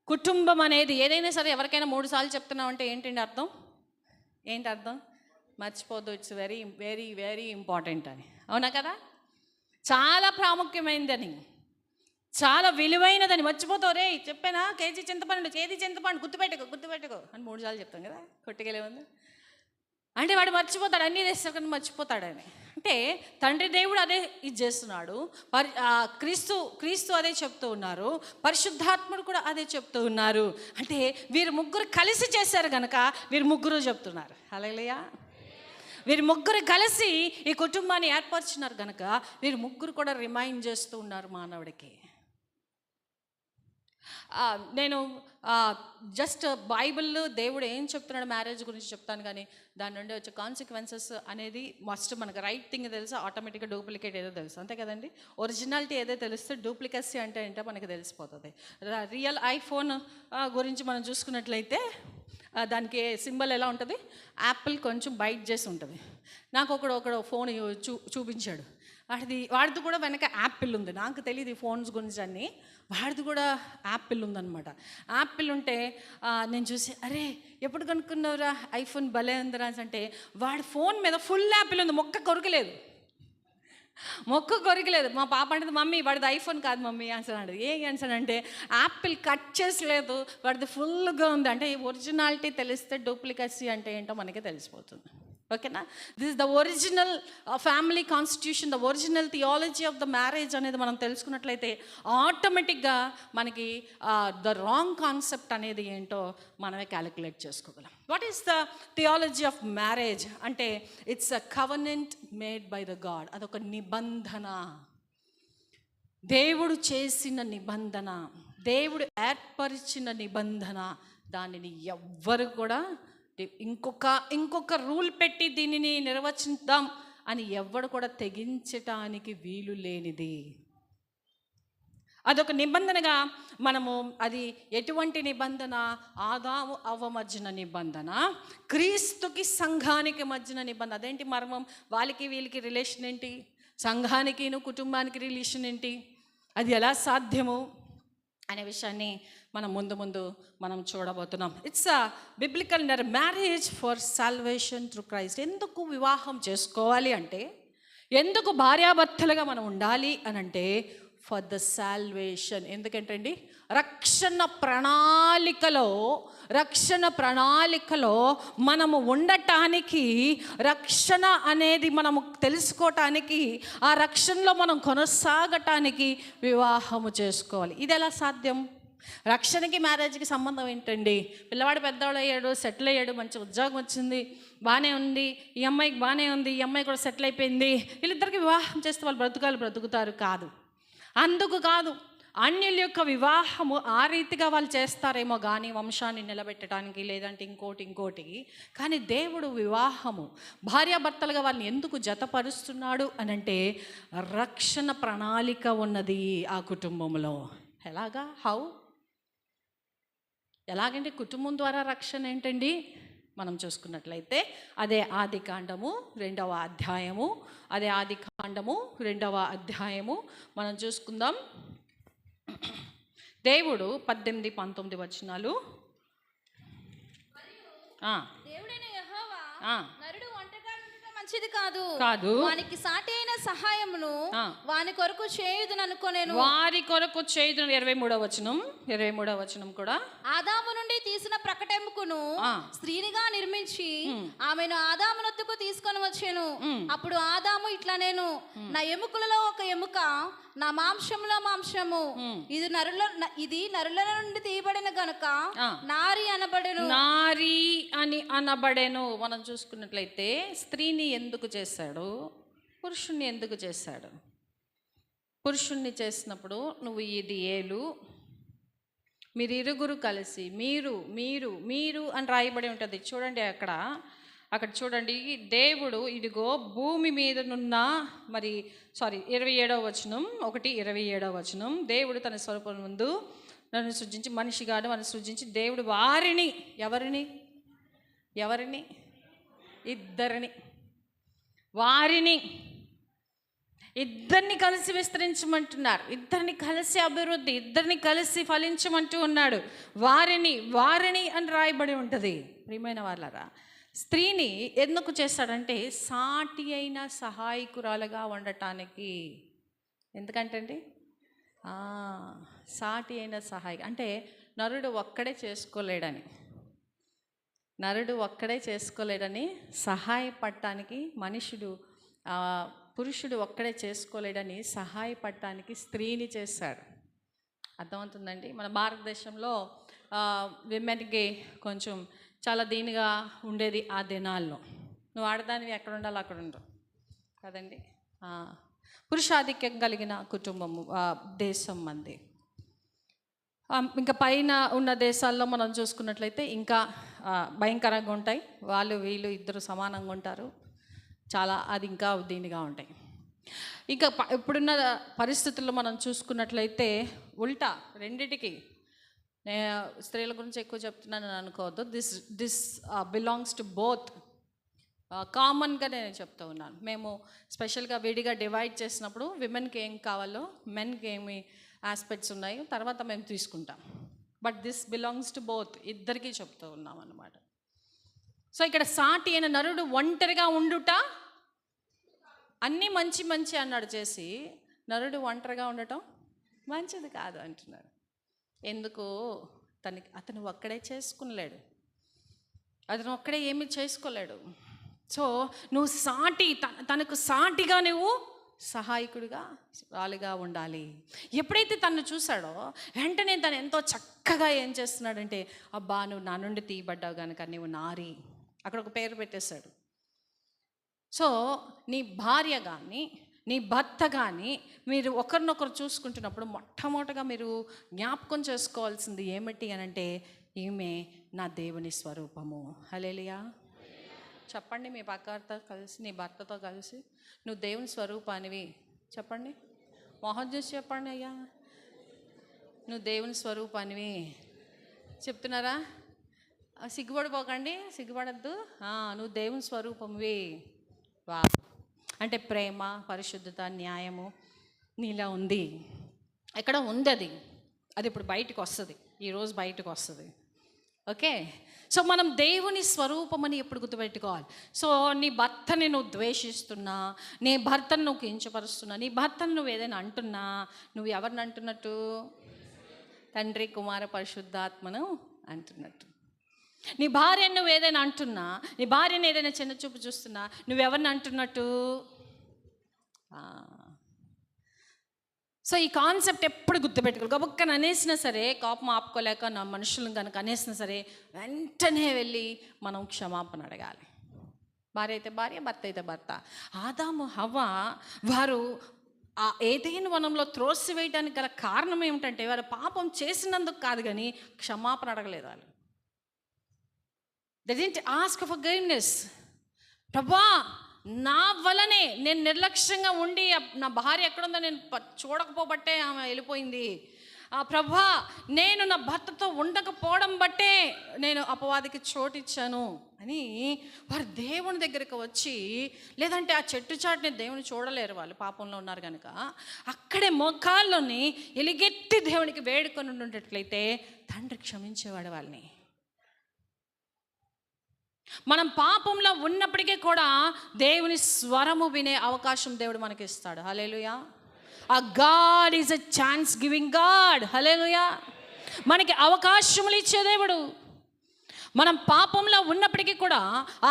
కుటుంబం అనేది ఏదైనా సరే ఎవరికైనా 3 సార్లు చెప్తున్నామంటే ఏంటండి అర్థం? ఏంటి అర్థం? మర్చిపోద్దు, it's very very very important అని. అవునా కదా? చాలా ప్రాముఖ్యమైనదని, చాలా విలువైనదని. మర్చిపోతావు. రే చెప్పానా? కేజీ చింతపండు గుర్తుపెట్టుకో అని 3 సార్లు చెప్తాం కదా. కొట్టుకెళ్ళే ఉంది అంటే వాడు మర్చిపోతాడు, అన్నీ తెస్తారు కానీ మర్చిపోతాడని. అంటే తండ్రి దేవుడు అదే ఇది చేస్తున్నాడు, క్రీస్తు అదే చెప్తూ ఉన్నారు, పరిశుద్ధాత్ముడు కూడా అదే చెప్తూ ఉన్నారు. అంటే వీరు ముగ్గురు కలిసి చేశారు కనుక వీరు ముగ్గురు చెప్తున్నారు. హల్లెలూయా. వీరు ముగ్గురు కలిసి ఈ కుటుంబాన్ని ఏర్పరిచినారు కనుక వీరు ముగ్గురు కూడా రిమైండ్ చేస్తూ ఉన్నారు మానవుడికి. నేను జస్ట్ బైబిల్లో దేవుడు ఏం చెప్తున్నాడు మ్యారేజ్ గురించి చెప్తాను, కానీ దాని నుండి వచ్చే కాన్సిక్వెన్సెస్ అనేది మస్ట్ మనకు రైట్ థింగ్ తెలుసు, ఆటోమేటిక్గా డూప్లికేట్ ఏదో తెలుసు, అంతే కదండి. ఒరిజినాలిటీ ఏదో తెలిస్తే డూప్లికేసీ అంటే ఏంటో మనకు తెలిసిపోతుంది. రియల్ ఐఫోన్ గురించి మనం చూసుకున్నట్లయితే దానికి సింబల్ ఎలా ఉంటుంది? యాపిల్ కొంచెం బైట్ చేసి ఉంటుంది. నాకు ఒకడు ఫోన్ చూపించాడు, వాడిది కూడా వెనక యాపిల్ ఉంది. నాకు తెలియదు ఈ ఫోన్స్ గురించి అన్నీ. వాడిది కూడా యాపిల్ ఉందన్నమాట. యాపిల్ ఉంటే నేను చూసి, అరే ఎప్పుడు కొనుక్కున్నావురా ఐఫోన్ భలే ఉందిరా అంటే, వాడి ఫోన్ మీద ఫుల్ యాపిల్ ఉంది, మొక్క కొరకలేదు. మా పాప అంటే, మమ్మీ వాడిది ఐఫోన్ కాదు మమ్మీ అన్నాడు. అంటే యాపిల్ కట్ చేసలేదు, వాడిది ఫుల్గా ఉంది. అంటే ఒరిజినాలిటీ తెలిస్తే డూప్లికేసీ అంటే ఏంటో మనకే తెలిసిపోతుంది. ఓకేనా? This the original family constitution, the original theology of the marriage అనేది మనం తెలుసుకున్నట్లయితే ఆటోమేటిక్గా మనకి ద రాంగ్ కాన్సెప్ట్ అనేది ఏంటో మనమే క్యాలిక్యులేట్ చేసుకోగలం. What is the theology of marriage అంటే it's a covenant made by the God. అదొక నిబంధన, దేవుడు చేసిన నిబంధన, దేవుడు ఏర్పరిచిన నిబంధన. దానిని ఎవ్వరు కూడా ఇంకొక రూల్ పెట్టి దీనిని నిర్వచిద్దాం అని ఎవ్వడు కూడా తెగించటానికి వీలు లేనిది. అదొక నిబంధనగా మనము, అది ఎటువంటి నిబంధన? ఆదాము అవ్వ మధ్యన నిబంధన, క్రీస్తుకి సంఘానికి మధ్యన నిబంధన. అదేంటి మర్మం? వాళ్ళకి వీళ్ళకి రిలేషన్ ఏంటి? సంఘానికి కుటుంబానికి రిలేషన్ ఏంటి? అది ఎలా సాధ్యము అనే విషయాన్ని మనం ముందు మనం చూడబోతున్నాం. It's a biblical marriage for salvation through Christ. ఎందుకు వివాహం చేసుకోవాలి అంటే, ఎందుకు భార్యాభర్తలుగా మనం ఉండాలి అని అంటే, ఫర్ ద సాల్వేషన్. ఎందుకంటే అండి, రక్షణ ప్రణాళికలో మనము ఉండటానికి, రక్షణ అనేది మనము తెలుసుకోవటానికి, ఆ రక్షణలో మనం కొనసాగటానికి వివాహము చేసుకోవాలి. ఇది ఎలా సాధ్యం? రక్షణకి మ్యారేజ్కి సంబంధం ఏంటండి? పిల్లవాడు పెద్దవాడు అయ్యాడు, సెటిల్ అయ్యాడు, మంచి ఉద్యోగం వచ్చింది, బాగానే ఉంది, ఈ అమ్మాయికి బాగానే ఉంది, ఈ అమ్మాయి కూడా సెటిల్ అయిపోయింది, వీళ్ళిద్దరికి వివాహం చేస్తే వాళ్ళు బ్రతుకుతారు కాదు. అందుకు కాదు. అన్యుల యొక్క వివాహము ఆ రీతిగా వాళ్ళు చేస్తారేమో కానీ వంశాన్ని నిలబెట్టడానికి, లేదంటే ఇంకోటి. కానీ దేవుడు వివాహము భార్యాభర్తలుగా వాళ్ళని ఎందుకు జతపరుస్తున్నాడు అని అంటే రక్షణ ప్రణాళిక ఉన్నది ఆ కుటుంబంలో. ఎలాగంటే కుటుంబం ద్వారా రక్షణ ఏంటండి? మనం చూసుకున్నట్లయితే అదే ఆదికాండము 2వ అధ్యాయము మనం చూసుకుందాం. దేవుడు 18, 19 వచనాలు. దేవుడైన యెహోవా ఆ. నరుడు ఒంటరిగా ఉండటం మంచిది కాదు, వానికి సాటి అయిన సహాయమును వాని కొరకు చేయుదుననుకొనెను. వారి కొరకు చేయుదును. 23వ వచనం కూడా. ఆదాము నుండి తీసిన ప్రకటెముకను స్త్రీనిగా నిర్మించి ఆమెను ఆదామునొద్దకు తీసుకొని వచ్చాను. అప్పుడు ఆదాము ఇట్లా, నేను నా ఎముకలలో ఒక ఎముక, నా మాంసములో మాంసము, ఇది నరుల నుండి తీయబడిన గనుక నారి అనబడెను. మనం చూసుకున్నట్లయితే స్త్రీని ఎందుకు చేశాడు? పురుషుణ్ణి ఎందుకు చేశాడు? పురుషుణ్ణి చేసినప్పుడు నువ్వు ఇది ఏలు, మీరు ఇరుగురు కలిసి, మీరు అని రాయబడి ఉంటుంది. చూడండి అక్కడ చూడండి. దేవుడు ఇదిగో భూమి మీదనున్న 27వ వచనం. దేవుడు తన స్వరూపం ముందు నన్ను సృజించి, మనిషిగాను మనం సృజించి, దేవుడు వారిని, ఎవరిని? ఇద్దరిని కలిసి విస్తరించమంటున్నారు. ఇద్దరిని కలిసి అభివృద్ధి, ఇద్దరిని కలిసి ఫలించమంటూ ఉన్నాడు. వారిని అని రాయబడి ఉంటుంది. ప్రియమైన వాళ్ళరా, స్త్రీని ఎందుకు చేస్తాడంటే సాటి అయిన సహాయకురాలుగా ఉండటానికి. ఎందుకంటే అండి సాటి అయిన సహాయ అంటే నరుడు ఒక్కడే చేసుకోలేడని సహాయపడటానికి పురుషుడు ఒక్కడే చేసుకోలేడని సహాయపడటానికి స్త్రీని చేశాడు. అర్థమవుతుందండి? మన భారతదేశంలో విమెన్కి కొంచెం చాలా దీనిగా ఉండేది ఆ దినాల్లో. నువ్వు ఆడదానివి ఎక్కడ ఉండాలో అక్కడ ఉండవు కదండి. పురుషాధిక్యం కలిగిన కుటుంబము దేశం మంది. ఇంకా పైన ఉన్న దేశాల్లో మనం చూసుకున్నట్లయితే ఇంకా భయంకరంగా ఉంటాయి. వీళ్ళు ఇద్దరు సమానంగా ఉంటారు. చాలా అది ఇంకా దీనిగా ఉంటాయి. ఇంకా ఇప్పుడున్న పరిస్థితుల్లో మనం చూసుకున్నట్లయితే ఉల్టా రెండిటికి. స్త్రీల గురించి ఎక్కువ చెప్తున్నానని అనుకోవద్దు. This belongs to both. కామన్గా నేను చెప్తూ ఉన్నాను. మేము స్పెషల్గా విడిగా డివైడ్ చేసినప్పుడు విమెన్కి ఏం కావాలో, మెన్కి ఏమి ఆస్పెక్ట్స్ ఉన్నాయో తర్వాత మేము తీసుకుంటాం. But this belongs to both, ఇద్దరికీ చెప్తూ ఉన్నాం అన్నమాట. సో ఇక్కడ సాటి అయిన నరుడు ఒంటరిగా ఉండుట అన్నీ మంచి అన్నాడు చేసి, నరుడు ఒంటరిగా ఉండటం మంచిది కాదు అంటున్నాడు. ఎందుకు? అతను ఒక్కడే చేసుకునలేడు, అతను ఒక్కడే ఏమీ చేసుకోలేడు. సో నువ్వు తనకు సాటిగా నువ్వు సహాయకుడిగా రాలిగా ఉండాలి. ఎప్పుడైతే తను చూశాడో వెంటనే తను ఎంతో చక్కగా ఏం చేస్తున్నాడంటే, అబ్బా నువ్వు నా నుండి తీయబడ్డావు కనుక నువ్వు నారి, అక్కడ ఒక పేరు పెట్టేశాడు. సో నీ భార్య కానీ నీ భర్త కానీ మీరు ఒకరినొకరు చూసుకుంటున్నప్పుడు మొట్టమొదటిగా మీరు జ్ఞాపకం చేసుకోవాల్సింది ఏమిటి అని అంటే, ఈమె నా దేవుని స్వరూపము. హల్లెలూయా చెప్పండి. మీ పక్కతో కలిసి, నీ భర్తతో కలిసి, నువ్వు దేవుని స్వరూపానివి చెప్పండి. మొహం చూసి చెప్పండి. అయ్యా నువ్వు దేవుని స్వరూపానివి చెప్తున్నారా? సిగ్గుపడిపోకండి, సిగ్గుపడద్దు. నువ్వు దేవుని స్వరూపంవి. వా అంటే ప్రేమ, పరిశుద్ధత, న్యాయము నీలా ఉంది. ఎక్కడ ఉంది అది ఇప్పుడు బయటకు వస్తుంది, ఈరోజు బయటకు వస్తుంది. ఓకే, సో మనం దేవుని స్వరూపమని ఎప్పుడు గుర్తుపెట్టుకోవాలి. సో నీ భర్తని నువ్వు ద్వేషిస్తున్నా, నీ భర్తను నువ్వు కించపరుస్తున్నా, నీ భర్తను నువ్వు ఏదైనా అంటున్నా, నువ్వు ఎవరిని అంటున్నట్టు? తండ్రి, కుమార, పరిశుద్ధాత్మను అంటున్నట్టు. నీ భార్యను నువ్వు ఏదైనా అంటున్నా, నీ భార్యను ఏదైనా చిన్న చూపు చూస్తున్నా, నువ్వెవరిని అంటున్నట్టు? సో ఈ కాన్సెప్ట్ ఎప్పుడు గుర్తుపెట్టుకోవాలి. గబుక్కని అనేసినా సరే, కోపం ఆపుకోలేక నా మనుషులను కనుక అనేసినా సరే వెంటనే వెళ్ళి మనం క్షమాపణ అడగాలి. భార్య అయితే భార్య, భర్త అయితే భర్త. ఆదాము హవ్వ వారు ఆ ఏదైనా వనంలో త్రోసివేయడానికి గల కారణం ఏమిటంటే వారు పాపం చేసినందుకు కాదు, కానీ క్షమాపణ అడగలేదు. వాళ్ళు they didn't ask for forgiveness. ప్రభా, నా వలనే నేను నిర్లక్ష్యంగా ఉండి నా భార్య ఎక్కడుందో నేను చూడకపోబట్టే ఆమె వెళ్ళిపోయింది. ప్రభా, నేను నా భర్తతో ఉండకపోవడం బట్టే నేను అపవాదికి చోటిచ్చాను అని వారు దేవుని దగ్గరికి వచ్చి, లేదంటే ఆ చెట్టు చాటుని దేవుని చూడలేరు, వాళ్ళు పాపంలో ఉన్నారు కనుక అక్కడే మోకాల్లోని ఎలిగెత్తి దేవునికి వేడుకొని ఉండేటట్లయితే తండ్రి క్షమించేవాడు వాళ్ళని. మనం పాపంలో ఉన్నప్పటికీ కూడా దేవుని స్వరము వినే అవకాశం దేవుడు మనకి ఇస్తాడు. హల్లెలూయా. ఆ God is a chance giving God. Hallelujah. మనకి అవకాశములు ఇచ్చే దేవుడు. మనం పాపంలో ఉన్నప్పటికీ కూడా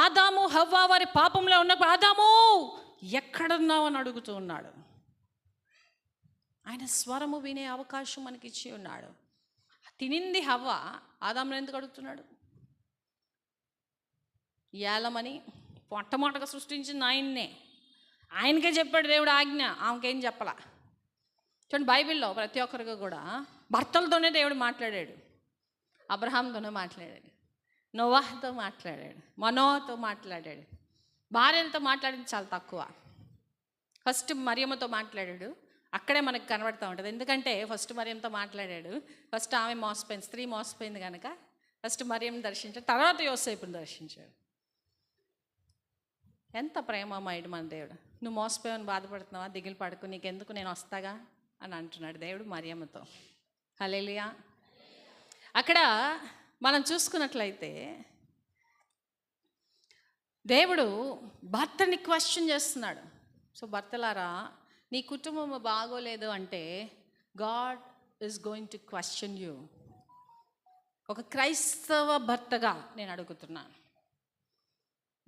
ఆదాము హవ్వ వారి పాపంలో ఉన్నప్పుడు, ఆదాము ఎక్కడున్నావు అని అడుగుతూ ఉన్నాడు. ఆయన స్వరము వినే అవకాశం మనకి ఇచ్చి ఉన్నాడు. తినింది హవ్వ, ఆదామును ఎందుకు అడుగుతున్నాడు? ఏలమని మొట్టమొదటగా సృష్టించింది ఆయన్నే, ఆయనకే చెప్పాడు దేవుడు ఆజ్ఞ, ఆమెకేం చెప్పలా. చూడండి, బైబిల్లో ప్రతి ఒక్కరికి కూడా భర్తలతోనే దేవుడు మాట్లాడాడు. అబ్రహాంతోనే మాట్లాడాడు, నోవాహుతో మాట్లాడాడు, మనోహతో మాట్లాడాడు. భార్యలతో మాట్లాడింది చాలా తక్కువ. ఫస్ట్ మరియమ్మతో మాట్లాడాడు. అక్కడే మనకు కనబడుతూ ఉంటుంది. ఎందుకంటే ఫస్ట్ మరియంతో మాట్లాడాడు. ఫస్ట్ ఆమె మోసపోయింది, స్త్రీ మోసపోయింది కనుక ఫస్ట్ మరియంని దర్శించాడు, తర్వాత యోసేపుని దర్శించాడు. ఎంత ప్రేమమయుడు మన దేవుడు. నువ్వు మోసపోయావని బాధపడుతున్నావా, దిగులు పడుకు, నీకెందుకు, నేను వస్తాగా అని అంటున్నాడు దేవుడు మరియమ్మతో. హల్లెలూయా. అక్కడ మనం చూసుకున్నట్లయితే దేవుడు భర్తని క్వశ్చన్ చేస్తున్నాడు. సో భర్తలారా, నీ కుటుంబం బాగోలేదు అంటే God is going to question you. ఒక క్రైస్తవ భర్తగా నేను అడుగుతున్నాను,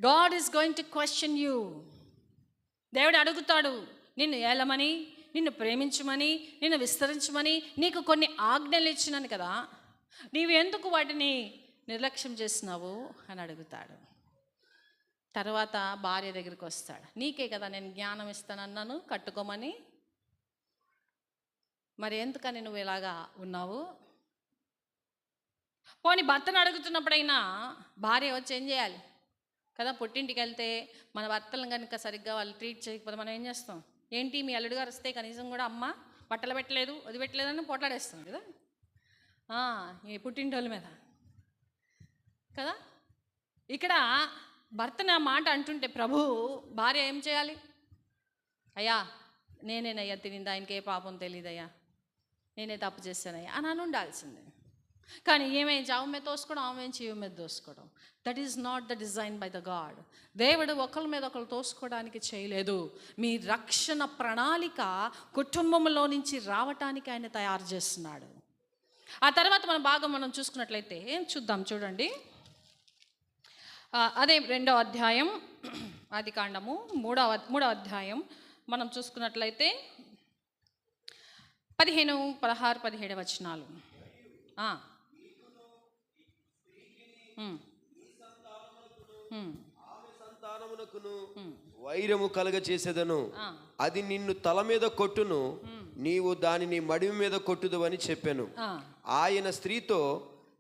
God is going to question you. దేవుడు అడుగుతాడు, నిన్ను ఏలమని, నిన్ను ప్రేమించమని, నిన్ను విస్తరించమని నీకు కొన్ని ఆజ్ఞలు ఇచ్చినాను కదా, నీవు ఎందుకు వాటిని నిర్లక్ష్యం చేసినావు అని అడుగుతాడు. తర్వాత భార్య దగ్గరికి వస్తాడు, నీకే కదా నేను జ్ఞానం ఇస్తానన్నాను కట్టుకోమని, మరి ఎందుకని నువ్వు ఇలాగా ఉన్నావు? పోనీ భర్తను అడుగుతున్నప్పుడైనా భార్య వచ్చి ఏం చేయాలి కదా, పుట్టింటికి వెళ్తే మన భర్తలను కనుక సరిగ్గా వాళ్ళు ట్రీట్ చేయకపోతే మనం ఏం చేస్తాం? ఏంటి మీ అల్లుడు గారు వస్తే కనీసం కూడా అమ్మ బట్టలు పెట్టలేదు, అది పెట్టలేదని పోట్లాడేస్తాం కదా ఈ పుట్టింటి వాళ్ళ మీద కదా. ఇక్కడ భర్తను ఆ మాట అంటుంటే ప్రభు, భార్య ఏం చేయాలి? అయ్యా నేనేనయ్యా తినింది, ఆయనకి ఏ పాపం తెలియదయ్యా, నేనే తప్పు చేశానయ్యా అని ఉండాల్సిందే. కానీ ఏమే చావు మీద తోసుకోవడం, ఆమె చీవు మీద తోసుకోవడం, that is not the design by the God. దేవుడు ఒకరి మీద ఒకరు తోసుకోవడానికి చేయలేదు. మీ రక్షణ ప్రణాళిక కుటుంబంలో నుంచి రావటానికి ఆయన తయారు చేస్తున్నాడు. ఆ తర్వాత మనం చూసుకున్నట్లయితే చూద్దాం. చూడండి, అదే 2వ అధ్యాయం ఆదికాండము 3వ అధ్యాయం మనం చూసుకున్నట్లయితే 15, 16, 17 వచనాలు. సంతానమునకును వైరము కలగ చేసేదను, అది నిన్ను తల మీద కొట్టును, నీవు దానిని మడిమి మీద కొట్టుదు అని చెప్పాను. ఆయన స్త్రీతో,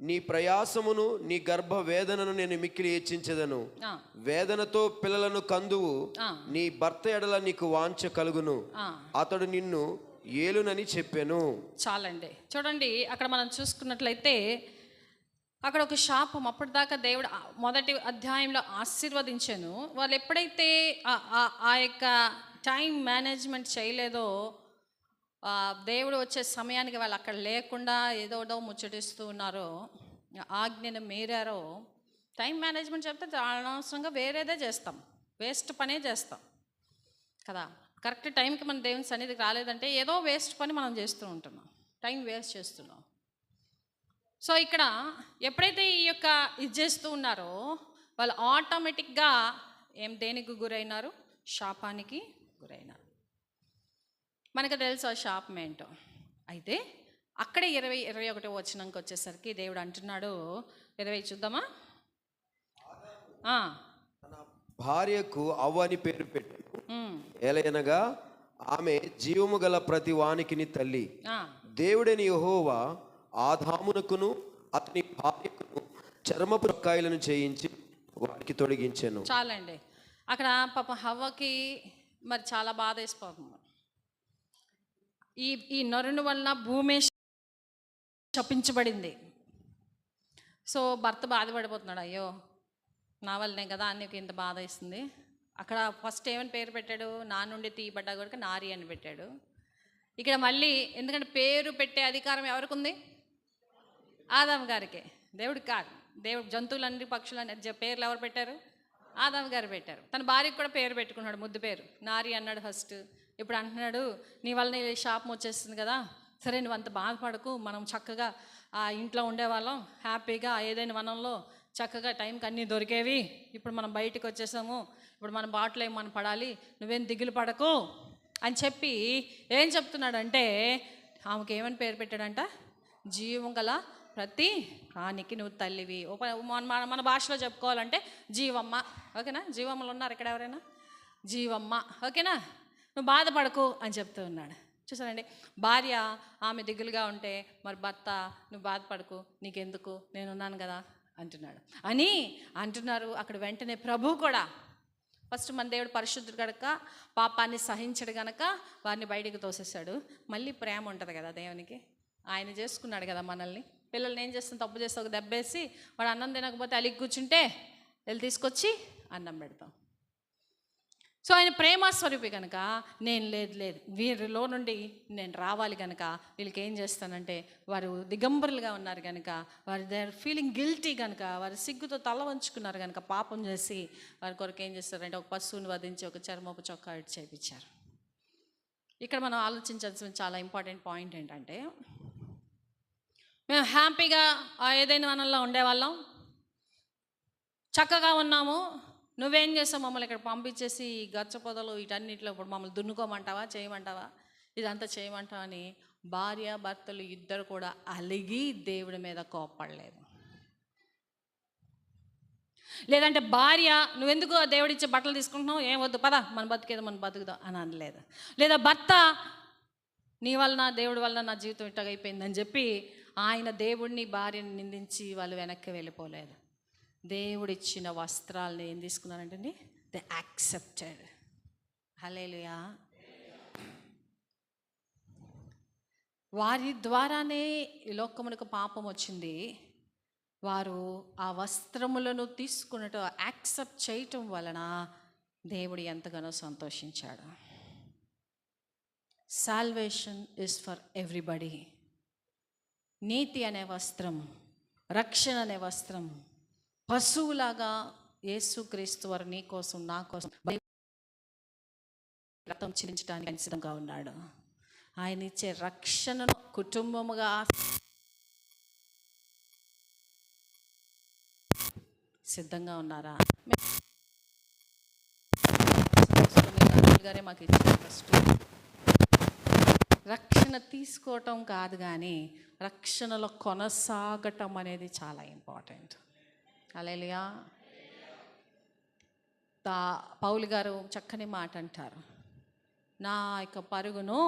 నీ ప్రయాసమును నీ గర్భ వేదనను నేను మిక్కిలి హెచ్చించెదను, వేదనతో పిల్లలను కందువు, నీ భర్త ఎడల నీకు వాంఛ కలుగును, అతడు నిన్ను ఏలునని చెప్పాను. చాలండి. చూడండి, అక్కడ మనం చూసుకున్నట్లయితే అక్కడ ఒక శాపం. అప్పటిదాకా దేవుడు మొదటి అధ్యాయంలో ఆశీర్వదించాను. వాళ్ళు ఎప్పుడైతే ఆ యొక్క టైం మేనేజ్మెంట్ చేయలేదో, దేవుడు వచ్చే సమయానికి వాళ్ళు అక్కడ లేకుండా ఏదోడో ముచ్చటిస్తూ ఉన్నారో, ఆజ్ఞను మీరారో, టైం మేనేజ్మెంట్ చెప్తే అనవసరంగా వేరేదే చేస్తాం, వేస్ట్ పనే చేస్తాం కదా. కరెక్ట్ టైంకి మన దేవుని సన్నిధికి రాలేదంటే ఏదో వేస్ట్ పని మనం చేస్తూ ఉంటున్నాం, టైం వేస్ట్ చేస్తున్నాం. సో ఇక్కడ ఎప్పుడైతే ఈ యొక్క ఇది చేస్తూ ఉన్నారో వాళ్ళు ఆటోమేటిక్గా దేనికి గురైనారు? శాపానికి గురైనారు. మనకు తెలుసు ఆ శాపం ఏంటో. అయితే అక్కడే 21 వచనంకి వచ్చేసరికి దేవుడు అంటున్నాడు, 20 చూద్దామా. భార్యకు అవ్వ అని పేరు పెట్టు, ఏలయనగా ఆమె జీవము గల ప్రతి వానికిని తల్లి. ఆ, దేవుడని యెహోవా ఆదామునకును అతని భార్యకును చర్మపు రొక్కాయలను చేయించి వారికి తొడిగించెను. చాలండి. అక్కడ పాప హవ్వకి మరి చాలా బాధ వేసిపోతుంది. ఈ ఈ నరుని వలన భూమి శపించబడింది. సో భర్త బాధపడిపోతున్నాడు, అయ్యో నా వల్లనే కదా నీకు ఇంత బాధ ఇస్తుంది. అక్కడ ఫస్ట్ ఏమని పేరు పెట్టాడు, నా నుండి తీయబడ్డా కూడా నారి అని పెట్టాడు. ఇక్కడ మళ్ళీ ఎందుకంటే పేరు పెట్టే అధికారం ఎవరికి ఉంది? ఆదాము గారికే, దేవుడికి కాదు. దేవుడు జంతువులన్నీ పక్షులన్నీ పేర్లు ఎవరు పెట్టారు? ఆదాము గారు పెట్టారు. తన భార్యకు కూడా పేరు పెట్టుకున్నాడు, ముద్దు పేరు నారి అన్నాడు ఫస్ట్. ఇప్పుడు అంటున్నాడు, నీ వల్ల నీ శాపం వచ్చేస్తుంది కదా, సరే నువ్వు అంత బాధపడకు, మనం చక్కగా ఆ ఇంట్లో ఉండేవాళ్ళం హ్యాపీగా, ఏదైనా వనంలో చక్కగా టైంకి అన్నీ దొరికేవి. ఇప్పుడు మనం బయటకు వచ్చేసాము, ఇప్పుడు మన బాటలో ఏం మనం పడాలి, నువ్వేం దిగులు పడకు అని చెప్పి ఏం చెప్తున్నాడంటే, ఆమెకి ఏమని పేరు పెట్టాడంట, జీవం గల ప్రతి ప్రాణికి నువ్వు తల్లివి. మన భాషలో చెప్పుకోవాలంటే జీవమ్మ. ఓకేనా? జీవమ్మలు ఉన్నారు ఇక్కడ ఎవరైనా? జీవమ్మ. ఓకేనా? నువ్వు బాధపడకు అని చెప్తూ ఉన్నాడు. చూసానండి, భార్య ఆమె దిగులుగా ఉంటే మరి భర్త నువ్వు బాధపడకు, నీకెందుకు, నేనున్నాను కదా అంటున్నాడు అని అంటున్నారు. అక్కడ వెంటనే ప్రభు కూడా ఫస్ట్ మన దేవుడు పరిశుద్ధుడు కనుక పాపాన్ని సహించడు కనుక వారిని బయటికి తోసేశాడు. మళ్ళీ ప్రేమ ఉంటుంది కదా దేవునికి, ఆయన చేసుకున్నాడు కదా మనల్ని. పిల్లల్ని ఏం చేస్తాం, తప్పు చేస్తే ఒక దెబ్బేసి వాడు అన్నం తినకపోతే అలిగి కూర్చుంటే వెళ్ళి తీసుకొచ్చి అన్నం పెడతాం. సో ఆయన ప్రేమస్వరూపి కనుక నేను లేదు వీరిలో నుండి నేను రావాలి కనుక వీళ్ళకి ఏం చేస్తానంటే, వారు దిగంబరులుగా ఉన్నారు కనుక, వారు దే ఆర్ ఫీలింగ్ గిల్టీ కనుక, వారు సిగ్గుతో తల వంచుకున్నారు కనుక పాపం చేసి వారి కొరకు ఏం చేస్తారంటే ఒక పశువుని వధించి ఒక చర్మపు చొక్కా ఇటు చేయించారు. ఇక్కడ మనం ఆలోచించాల్సిన చాలా ఇంపార్టెంట్ పాయింట్ ఏంటంటే, మేము హ్యాపీగా ఏదైనా వనంలో ఉండేవాళ్ళం, చక్కగా ఉన్నాము, నువ్వేం చేస్తావు మమ్మల్ని ఇక్కడ పంపించేసి ఈ గచ్చ పొదలు వీటన్నిటిలో ఇప్పుడు మమ్మల్ని దున్నుకోమంటావా, చేయమంటావా, ఇదంతా చేయమంటావా అని భార్య భర్తలు ఇద్దరు కూడా అలిగి దేవుడి మీద కోప్పడలేదు. లేదంటే భార్య నువ్వెందుకు దేవుడిచ్చే బట్టలు తీసుకుంటున్నావు, ఏం వద్దు పద మన బతికేదో మనం బతుకుదాం అని అనలేదు. లేదా భర్త నీ వలన దేవుడి వలన నా జీవితం ఇట్టగైపోయిందని చెప్పి ఆయన దేవుడిని భార్యని నిందించి వాళ్ళు వెనక్కి వెళ్ళిపోలేదు. దేవుడిచ్చిన వస్త్రాలను ఏం తీసుకున్నారంటే దే యాక్సెప్టెడ్. హల్లెలూయా. వారి ద్వారానే ఈ లోకమునకు పాపం వచ్చింది. వారు ఆ వస్త్రములను తీసుకున్నట్టు యాక్సెప్ట్ చేయటం వలన దేవుడు ఎంతగానో సంతోషించాడు. Salvation is for everybody. నీతి అనే వస్త్రం, రక్షణ అనే వస్త్రం పశువులాగా యేసుక్రీస్తు వారు నీ కోసం నా కోసం రక్తం చిందించడానికి సిద్ధంగా ఉన్నాడు. ఆయన ఇచ్చే రక్షణను కుటుంబముగా సిద్ధంగా ఉన్నారా? గారే మాకు ఇచ్చిన ఫస్ట్ రక్షణ తీసుకోవటం కాదు, కానీ రక్షణలో కొనసాగటం అనేది చాలా ఇంపార్టెంట్. హల్లెలూయా. పౌలు గారు చక్కని మాట అంటారు, నా యొక్క పరుగును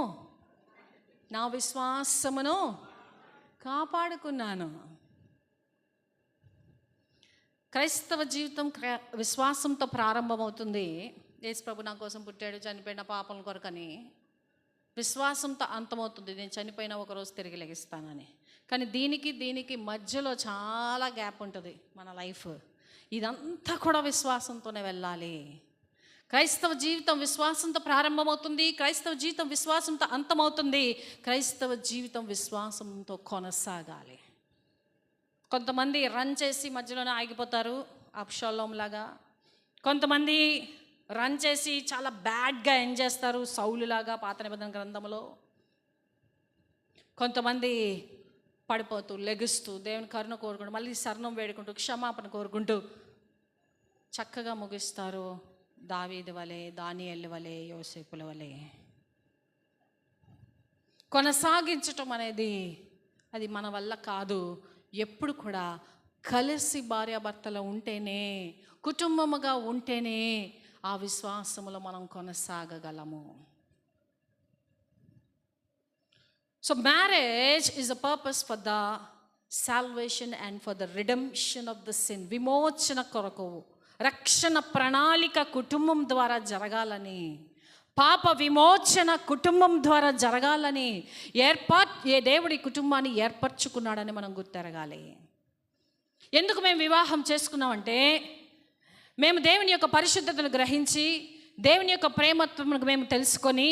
నా విశ్వాసమును కాపాడుకున్నాను. క్రైస్తవ జీవితం విశ్వాసంతో ప్రారంభమవుతుంది. యేసు ప్రభు నా కోసం పుట్టాడు, చనిపోయిన పాపం కొరకని. విశ్వాసంతో అంతమవుతుంది, నేను చనిపోయిన ఒకరోజు తిరిగి లెగిస్తానని. కానీ దీనికి మధ్యలో చాలా గ్యాప్ ఉంటుంది మన లైఫ్. ఇదంతా కూడా విశ్వాసంతోనే వెళ్ళాలి. క్రైస్తవ జీవితం విశ్వాసంతో ప్రారంభమవుతుంది, క్రైస్తవ జీవితం విశ్వాసంతో అంతమవుతుంది. క్రైస్తవ జీవితం విశ్వాసంతో కొనసాగాలి. కొంతమంది రన్ చేసి మధ్యలోనే ఆగిపోతారు, అబ్షాలోం లాగా. కొంతమంది రన్ చేసి చాలా బ్యాడ్గా ఎండ్ చేస్తారు, సౌలులాగా పాత నిబంధన గ్రంథంలో. కొంతమంది పడిపోతూ లెగుస్తూ దేవుని కరుణ కోరుకుంటూ మళ్ళీ శరణం వేడుకుంటూ క్షమాపణ కోరుకుంటూ చక్కగా ముగిస్తారు. దావీదు వలె, దానియేలు వలె, యోసేపుల వలె. కొనసాగించటం అనేది అది మన వల్ల కాదు. ఎప్పుడు కూడా కలిసి భార్యాభర్తలు ఉంటేనే, కుటుంబముగా ఉంటేనే ఆ విశ్వాసములో మనం కొనసాగగలము. So marriage is a purpose for the salvation and for the redemption of the sin. విమోచన కొరకు, రక్షణ ప్రణాళిక కుటుంబం ద్వారా జరగాలని, పాప విమోచన కుటుంబం ద్వారా జరగాలని దేవుడి కుటుంబాన్ని ఏర్పరచుకున్నాడని మనం గుర్తెరగాలి. ఎందుకు మేము వివాహం చేసుకున్నామంటే, మేము దేవుని యొక్క పరిశుద్ధతను గ్రహించి, దేవుని యొక్క ప్రేమత్వమును మేము తెలుసుకొని,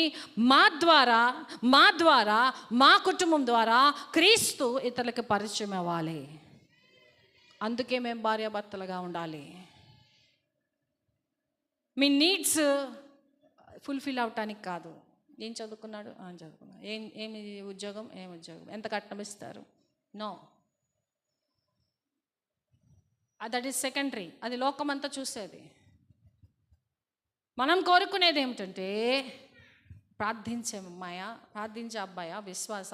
మా ద్వారా మా కుటుంబం ద్వారా క్రీస్తు ఇతరులకు పరిచయం అవ్వాలి. అందుకే మేము భార్యాభర్తలుగా ఉండాలి. మీ నీడ్స్ ఫుల్ఫిల్ అవటానికి కాదు. ఏం చదువుకున్నాడు? చదువుకున్నాడు. ఏమి ఉద్యోగం? ఎంత కట్నం ఇస్తారు? No, that is secondary. అది లోకమంతా చూసేది. మనం కోరుకునేది ఏమిటంటే, ప్రార్థించే అమ్మాయ, ప్రార్థించే అబ్బాయ, విశ్వాస,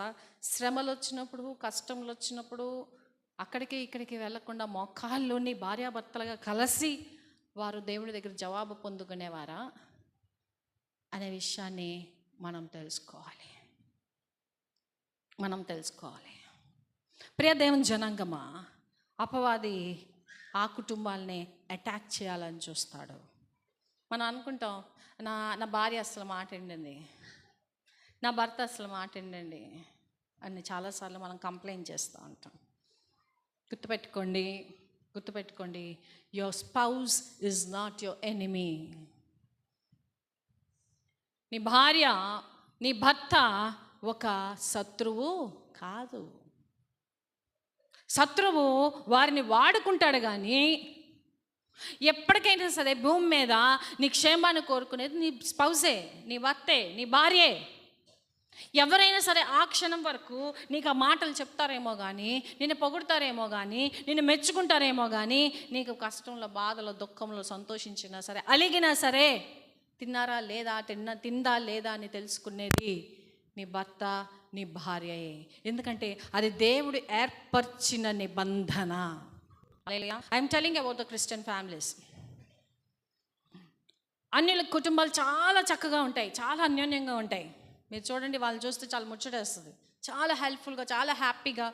శ్రమలు వచ్చినప్పుడు, కష్టములు వచ్చినప్పుడు అక్కడికి ఇక్కడికి వెళ్లకుండా మోకాల్లోని భార్యాభర్తలుగా కలిసి వారు దేవుడి దగ్గర జవాబు పొందుకునేవారా అనే విషయాన్ని మనం తెలుసుకోవాలి. ప్రియ దేవుని జనాంగమా, అపవాది ఆ కుటుంబాలని అటాక్ చేయాలని చూస్తాడు. మనం అనుకుంటాం, నా భార్య అసలు మాట వినండి, నా భర్త అసలు మాట వినండి అని చాలాసార్లు మనం కంప్లైంట్ చేస్తూ ఉంటాం. గుర్తుపెట్టుకోండి, your spouse is not your enemy. నీ భార్య, నీ భర్త ఒక శత్రువు కాదు. శత్రువు వారిని వాడుకుంటాడు, కానీ ఎప్పటికైనా సరే భూమి మీద నీ క్షేమాన్ని కోరుకునేది నీ స్పౌసే, నీ భర్తే, నీ భార్యే. ఎవరైనా సరే ఆ క్షణం వరకు నీకు ఆ మాటలు చెప్తారేమో కానీ, నిన్ను పొగుడతారేమో కానీ, నిన్ను మెచ్చుకుంటారేమో కానీ, నీకు కష్టంలో, బాధలో, దుఃఖంలో సంతోషించినా సరే, అలిగినా సరే, తిందా లేదా అని తెలుసుకునేది నీ భర్త, నీ భార్యయే. ఎందుకంటే అది దేవుడు ఏర్పరిచిన నిబంధన. I'm telling about the Christian families. అన్యుల కుటుంబాలు చాలా చక్కగా ఉంటాయి, చాలా అన్యోన్యంగా ఉంటాయి. మీరు చూడండి, వాళ్ళు చూస్తే చాలా ముచ్చటేస్తుంది. చాలా హెల్ప్ఫుల్గా, చాలా హ్యాపీగా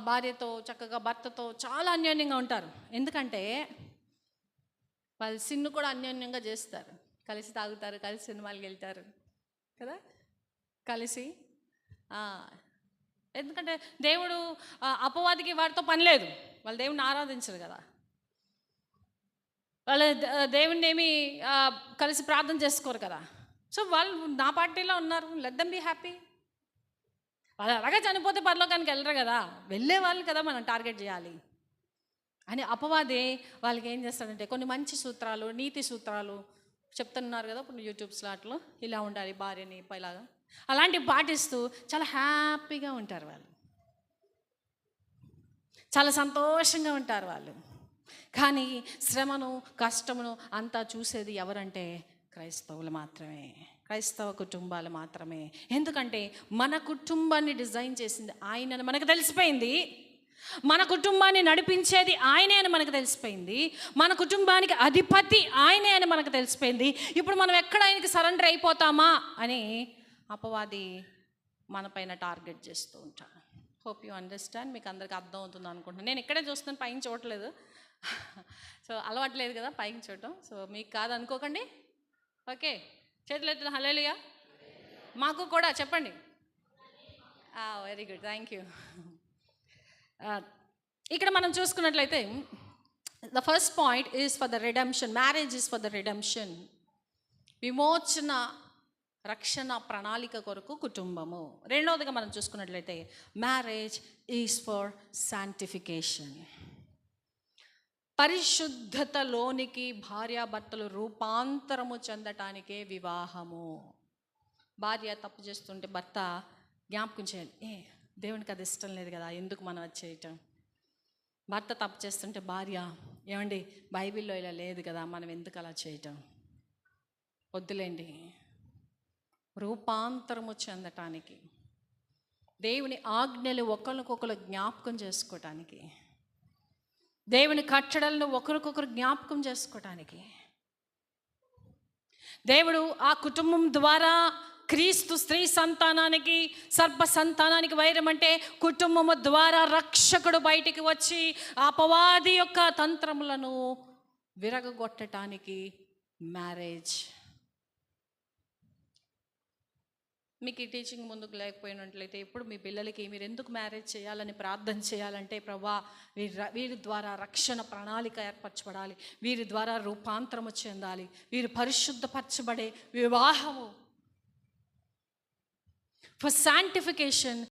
భార్యతో, చక్కగా భర్తతో చాలా అన్యోన్యంగా ఉంటారు. ఎందుకంటే వాళ్ళు సిన్ను కూడా అన్యోన్యంగా చేస్తారు. కలిసి తాగుతారు, కలిసి సినిమాలకు వెళ్తారు కదా, కలిసి. ఎందుకంటే దేవుడు, అపవాదికి వారితో పని లేదు. వాళ్ళు దేవుడిని ఆరాధించరు కదా, వాళ్ళు దేవుడిని ఏమి కలిసి ప్రార్థన చేసుకోరు కదా. సో వాళ్ళు నా పార్టీలో ఉన్నారు, లెట్ దెమ్ బీ హ్యాపీ. వాళ్ళు అలాగే చనిపోతే పరలోకానికి వెళ్ళరు కదా, వెళ్ళే వాళ్ళు కదా మనం టార్గెట్ చేయాలి అని అపవాది వాళ్ళకి ఏం చేస్తాడంటే కొన్ని మంచి సూత్రాలు, నీతి సూత్రాలు చెప్తున్నారు కదా ఇప్పుడు యూట్యూబ్స్లో, అట్లా ఇలా ఉండాలి భార్యని ఇలాగా, అలాంటివి పాటిస్తూ చాలా హ్యాపీగా ఉంటారు వాళ్ళు, చాలా సంతోషంగా ఉంటారు వాళ్ళు. కానీ శ్రమను, కష్టమును అంతా చూసేది ఎవరంటే క్రైస్తవులు మాత్రమే, క్రైస్తవ కుటుంబాలు మాత్రమే. ఎందుకంటే మన కుటుంబాన్ని డిజైన్ చేసింది ఆయనని మనకు తెలిసిపోయింది, మన కుటుంబాన్ని నడిపించేది ఆయనే అని మనకు తెలిసిపోయింది, మన కుటుంబానికి అధిపతి ఆయనే అని మనకు తెలిసిపోయింది. ఇప్పుడు మనం ఎక్కడ ఆయనకి సరెండర్ అయిపోతామా అని అపవాది మన పైన టార్గెట్ చేస్తూ ఉంటాడు. Hope you understand. మీకు అందరికీ అర్థం అవుతుంది అనుకుంటున్నాను. నేను ఇక్కడే చూస్తున్నాను, పైన చూడట్లేదు. సో అలవాట్లేదు కదా పైకి చూడటం. సో మీకు కాదు అనుకోకండి. ఓకే, చేతులు ఎత్తున హల్లెలూయా. మాకు కూడా చెప్పండి. Very good, thank you. ఇక్కడ మనం చూసుకున్నట్లయితే the first point is for the redemption. Marriage is for the redemption. విమోచన, రక్షణ ప్రణాళిక కొరకు కుటుంబము. రెండవదిగా మనం చూసుకున్నట్లయితే మ్యారేజ్ ఈజ్ ఫర్ శాంటిఫికేషన్. పరిశుద్ధతలోనికి భార్యాభర్తలు రూపాంతరము చెందటానికే వివాహము. భార్య తప్పు చేస్తుంటే భర్త జ్ఞాపకం చేయాలి, దేవునికి అది ఇష్టం లేదు కదా, ఎందుకు మనం అది చేయటం. భర్త తప్పు చేస్తుంటే భార్య, ఏమండి బైబిల్లో ఇలా లేదు కదా, మనం ఎందుకు అలా చేయటం, వద్దులేండి. రూపాంతరము చెందటానికి, దేవుని ఆజ్ఞలు ఒకరికొకరు జ్ఞాపకం చేసుకోవటానికి, దేవుని కట్టడలను ఒకరికొకరు జ్ఞాపకం చేసుకోవటానికి, దేవుడు ఆ కుటుంబం ద్వారా క్రీస్తు స్త్రీ సంతానానికి సర్ప సంతానానికి వైరం అంటే కుటుంబము ద్వారా రక్షకుడు బయటికి వచ్చి అపవాది యొక్క తంత్రములను విరగగొట్టడానికి మ్యారేజ్. మీకు ఈ టీచింగ్ ముందుకు లేకపోయినట్లయితే ఇప్పుడు మీ పిల్లలకి మీరు ఎందుకు మ్యారేజ్ చేయాలని ప్రార్థన చేయాలంటే, ప్రభా వీరి ద్వారా రక్షణ ప్రణాళిక ఏర్పరచబడాలి, వీరి ద్వారా రూపాంతరము చెందాలి, వీరు పరిశుద్ధపరచబడే వివాహము ఫర్ శాంటిఫికేషన్